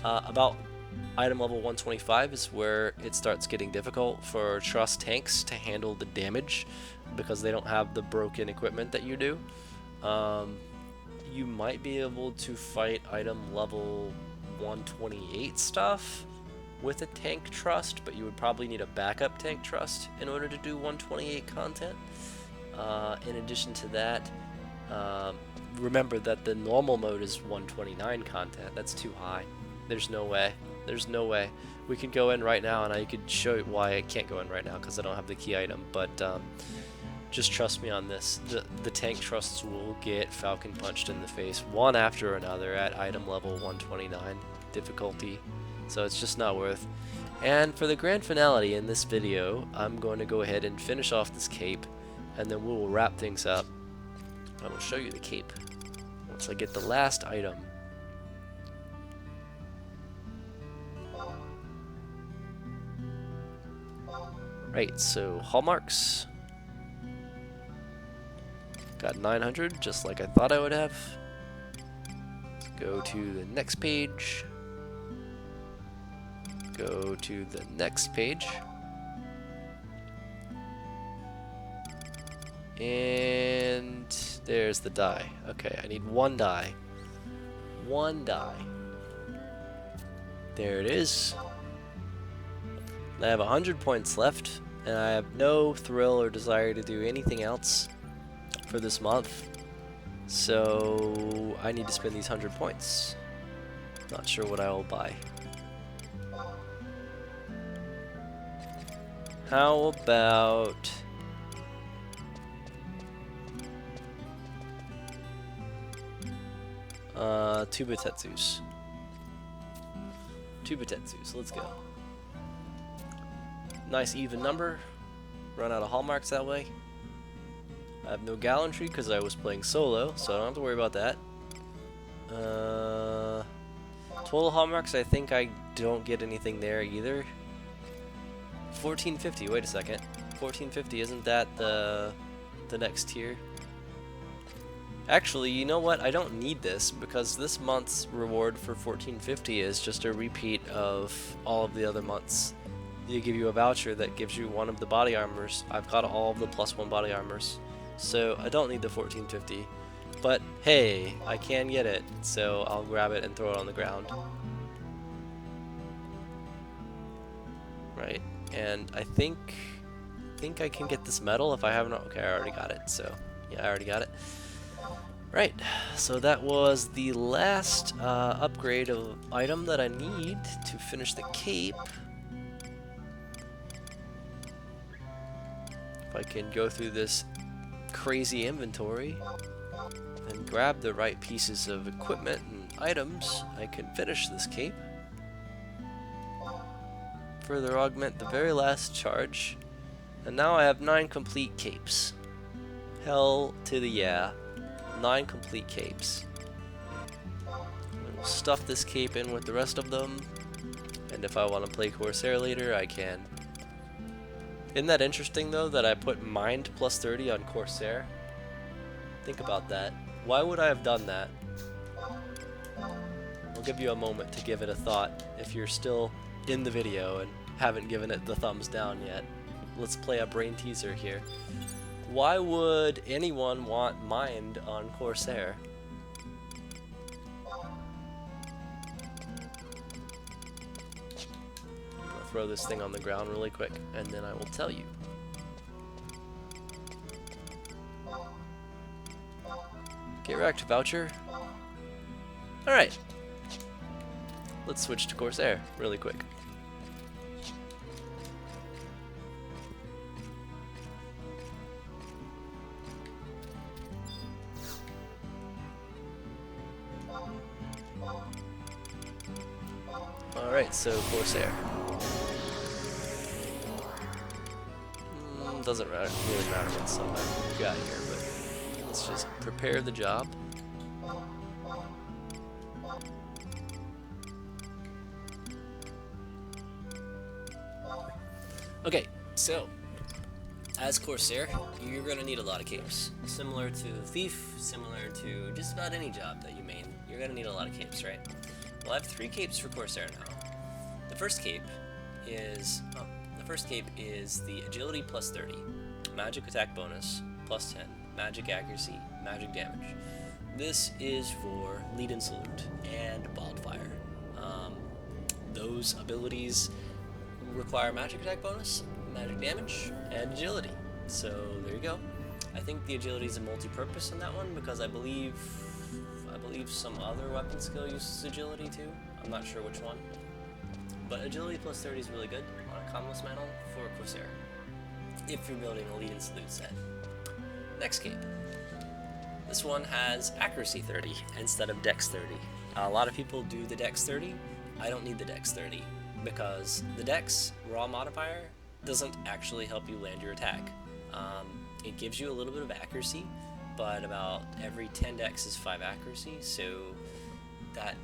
About item level 125 is where it starts getting difficult for trust tanks to handle the damage because they don't have the broken equipment that you do. You might be able to fight item level 128 stuff with a tank trust, but you would probably need a backup tank trust in order to do 128 content. In addition to that, remember that the normal mode is 129 content. That's too high. There's no way. There's no way. We could go in right now, and I could show you why I can't go in right now because I don't have the key item. But just trust me on this. The tank trusts will get Falcon punched in the face one after another at item level 129 difficulty. So it's just not worth. And for the grand finale in this video, I'm going to go ahead and finish off this cape, and then we will wrap things up. I will show you the cape once I get the last item. Right, so hallmarks. Got 900, just like I thought I would have. Go to the next page. Go to the next page. And There's the die. Okay, I need one die. One die. There it is. I have 100 points left, and I have no thrill or desire to do anything else for this month. So I need to spend these 100 points. Not sure what I will buy. How about... two Batetsus. Two Batetsus, let's go. Nice even number. Run out of hallmarks that way. I have no gallantry because I was playing solo, so I don't have to worry about that. Total hallmarks, I think I don't get anything there either. 1450, wait a second. 1450, isn't that the next tier? Actually, you know what? I don't need this because this month's reward for 1450 is just a repeat of all of the other months. They give you a voucher that gives you one of the body armors. I've got all of the +1 body armors, so I don't need the 1450. But hey, I can get it, so I'll grab it and throw it on the ground. Right, and I think I can get this medal if I haven't. Okay, I already got it. So yeah, I already got it. Right, so that was the last upgrade of item that I need to finish the cape. If I can go through this crazy inventory and grab the right pieces of equipment and items, I can finish this cape. Further augment the very last charge. And now I have 9 complete capes. Hell to the yeah. 9 complete capes. We'll stuff this cape in with the rest of them, and if I want to play Corsair later, I can. Isn't that interesting though that I put Mind +30 on Corsair? Think about that. Why would I have done that? I'll give you a moment to give it a thought if you're still in the video and haven't given it the thumbs down yet. Let's play a brain teaser here. Why would anyone want Mind on Corsair? I'll throw this thing on the ground really quick, and then I will tell you. Get wrecked, voucher. Alright. Let's switch to Corsair really quick. Alright, so Corsair. Doesn't really matter what stuff I've got here, but let's just prepare the job. Okay, so as Corsair, you're going to need a lot of capes. Similar to Thief, similar to just about any job that you main, you're going to need a lot of capes, right? Well, I have 3 capes for Corsair now. The first cape is the agility +30, magic attack bonus +10, magic accuracy, magic damage. This is for lead and salute and wildfire. Those abilities require magic attack bonus, magic damage, and agility. So there you go. I think the agility is a multi-purpose in that one because I believe some other weapon skill uses agility too. I'm not sure which one. But agility +30 is really good on a comless mantle for Corsair if you're building a lead and salute set. Next cape. This one has accuracy 30 instead of dex 30. A lot of people do the dex 30. I don't need the dex 30 because the dex raw modifier doesn't actually help you land your attack. It gives you a little bit of accuracy, but about every 10 dex is 5 accuracy, so that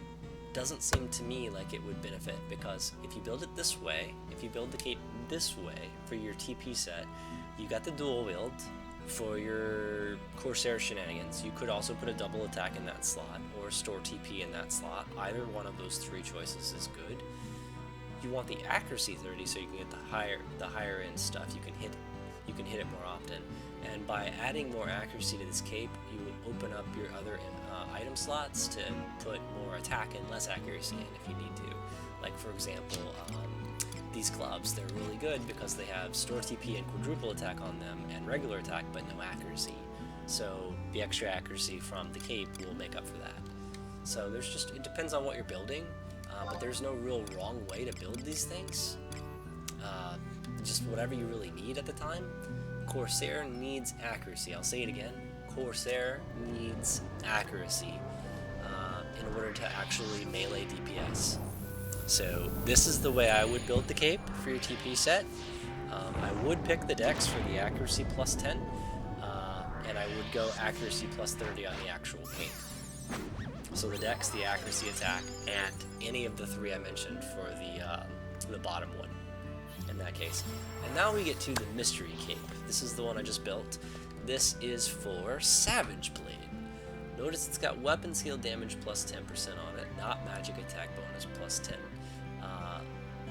doesn't seem to me like it would benefit, because if you build it this way, if you build the cape this way for your TP set, you got the dual wield for your Corsair shenanigans. You could also put a double attack in that slot or store TP in that slot. Either one of those 3 choices is good. You want the accuracy 30 so you can get the higher end stuff. You can hit it more often. And by adding more accuracy to this cape, you open up your other item slots to put more attack and less accuracy in if you need to. Like for example, these gloves, they're really good because they have store TP and quadruple attack on them and regular attack but no accuracy. So the extra accuracy from the cape will make up for that. So there's just, it depends on what you're building, but there's no real wrong way to build these things. Just whatever you really need at the time. Corsair needs accuracy. I'll say it again. Corsair needs accuracy in order to actually melee DPS. So this is the way I would build the cape for your TP set. I would pick the dex for the accuracy plus 10, and I would go accuracy plus 30 on the actual cape. So the dex, the accuracy attack, and any of the three I mentioned for the bottom one in that case. And now we get to the mystery cape. This is the one I just built. This is for Savage Blade. Notice it's got weapon skill damage plus 10% on it, not magic attack bonus plus 10.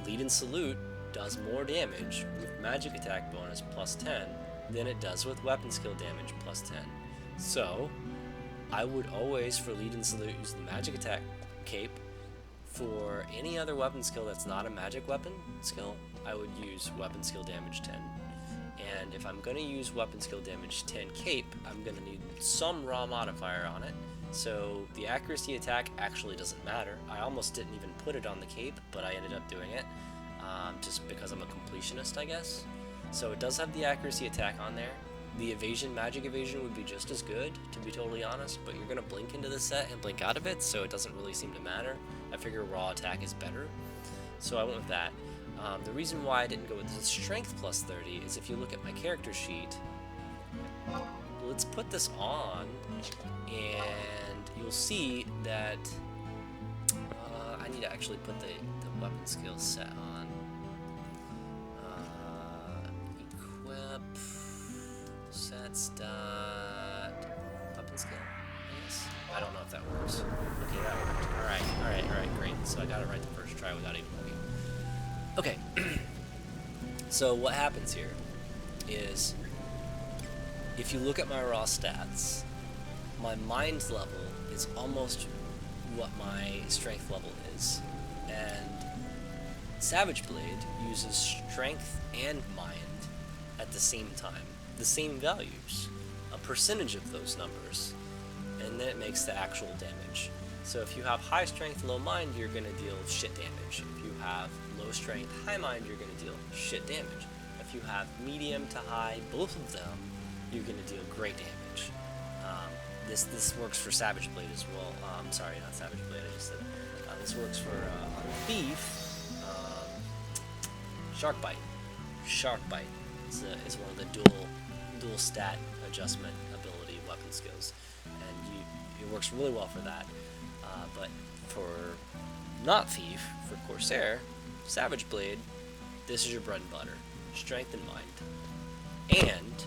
Lead and Salute does more damage with magic attack bonus plus 10 than it does with weapon skill damage plus 10. So I would always, for Lead and Salute, use the magic attack cape. For any other weapon skill that's not a magic weapon skill, I would use weapon skill damage 10. And if I'm going to use weapon skill damage 10 cape, I'm going to need some raw modifier on it. So the accuracy attack actually doesn't matter. I almost didn't even put it on the cape, but I ended up doing it just because I'm a completionist, I guess. So it does have the accuracy attack on there. The evasion, magic evasion, would be just as good, to be totally honest, but you're going to blink into the set and blink out of it, so it doesn't really seem to matter. I figure raw attack is better, so I went with that. The reason why I didn't go with the strength plus 30 is if you look at my character sheet, let's put this on, and you'll see that I need to actually put the weapon skill set on. Equip sets dot weapon skill. Yes. I don't know if that works. Okay, that worked. Alright, great. So I got it right the first try without even looking. Okay. So what happens here is, if you look at my raw stats, my mind level is almost what my strength level is, and Savage Blade uses strength and mind at the same time, the same values, a percentage of those numbers, and then it makes the actual damage. So if you have high strength, low mind, you're going to deal shit damage. If you have low strength, high mind, you're going to deal shit damage. If you have medium to high, both of them, you're going to deal great damage. This works for Savage Blade as well. Sorry, not Savage Blade, I just said it. This works for Thief, Shark Bite. Shark Bite is one of the dual stat adjustment ability weapon skills, and it works really well for that. But for not Thief, for Corsair, Savage Blade, this is your bread and butter. Strength and mind. And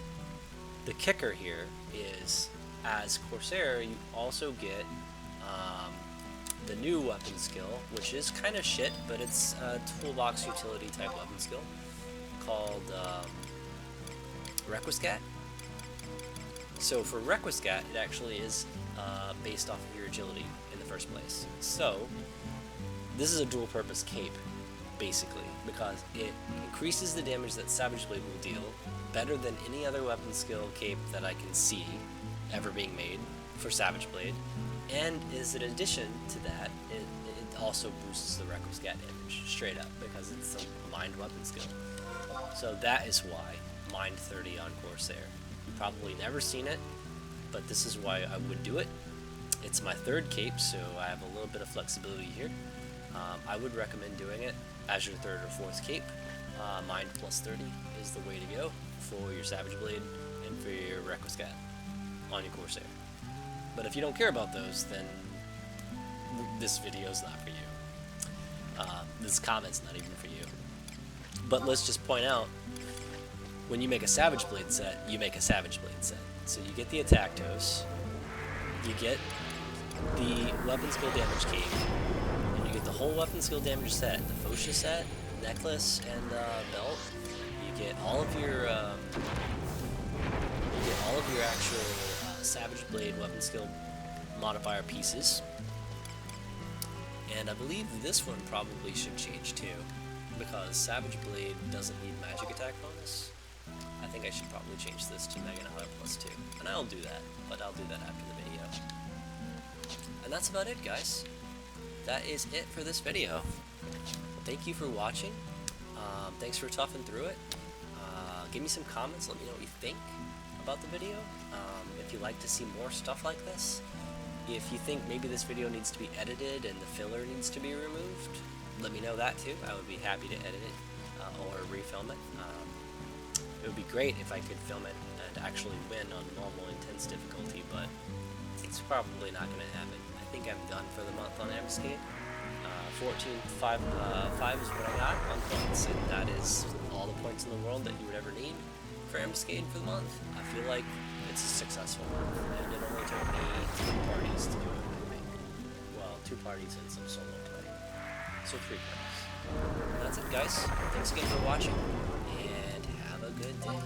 the kicker here is, as Corsair, you also get the new weapon skill, which is kind of shit, but it's a toolbox utility type weapon skill called Requiescat. So for Requiescat, it actually is based off of your agility in the first place. So this is a dual purpose cape, basically, because it increases the damage that Savage Blade will deal better than any other weapon skill cape that I can see ever being made for Savage Blade, and as an addition to that, it also boosts the Requiescat damage straight up because it's a mind weapon skill. So that is why Mind 30 on Corsair. You've probably never seen it, but this is why I would do it. It's my third cape, so I have a little bit of flexibility here. I would recommend doing it as your third or fourth cape. Mind plus 30 is the way to go for your Savage Blade and for your Requiescat on your Corsair. But if you don't care about those, then this video is not for you. This comment's not even for you. But let's just point out, when you make a Savage Blade set, you make a Savage Blade set. So you get the attack dose, you get the weapon skill damage cape, and you get the whole weapon skill damage set, the Fosha set, necklace, and belt. You get all of your your actual Savage Blade weapon skill modifier pieces. And I believe this one probably should change too, because Savage Blade doesn't need magic attack bonus. I think I should probably change this to Mega Knowledge +2. And I'll do that, but I'll do that after the video. And that's about it, guys. That is it for this video. Thank you for watching. Thanks for toughing through it. Give me some comments, let me know what you think about the video. If you'd like to see more stuff like this. If you think maybe this video needs to be edited and the filler needs to be removed, let me know that too. I would be happy to edit it or refilm it. It would be great if I could film it and actually win on normal intense difficulty, but it's probably not going to happen. I think I'm done for the month on Ambuscade. 14.5 is what I got on points, and that is all the points in the world that you would ever need for Ambuscade for the month. I feel like it's a successful month, and it only took me 3 parties to do it, I think. Well, 2 parties and some solo play. So 3 parties. That's it, guys. Thanks again for watching, and have a good day.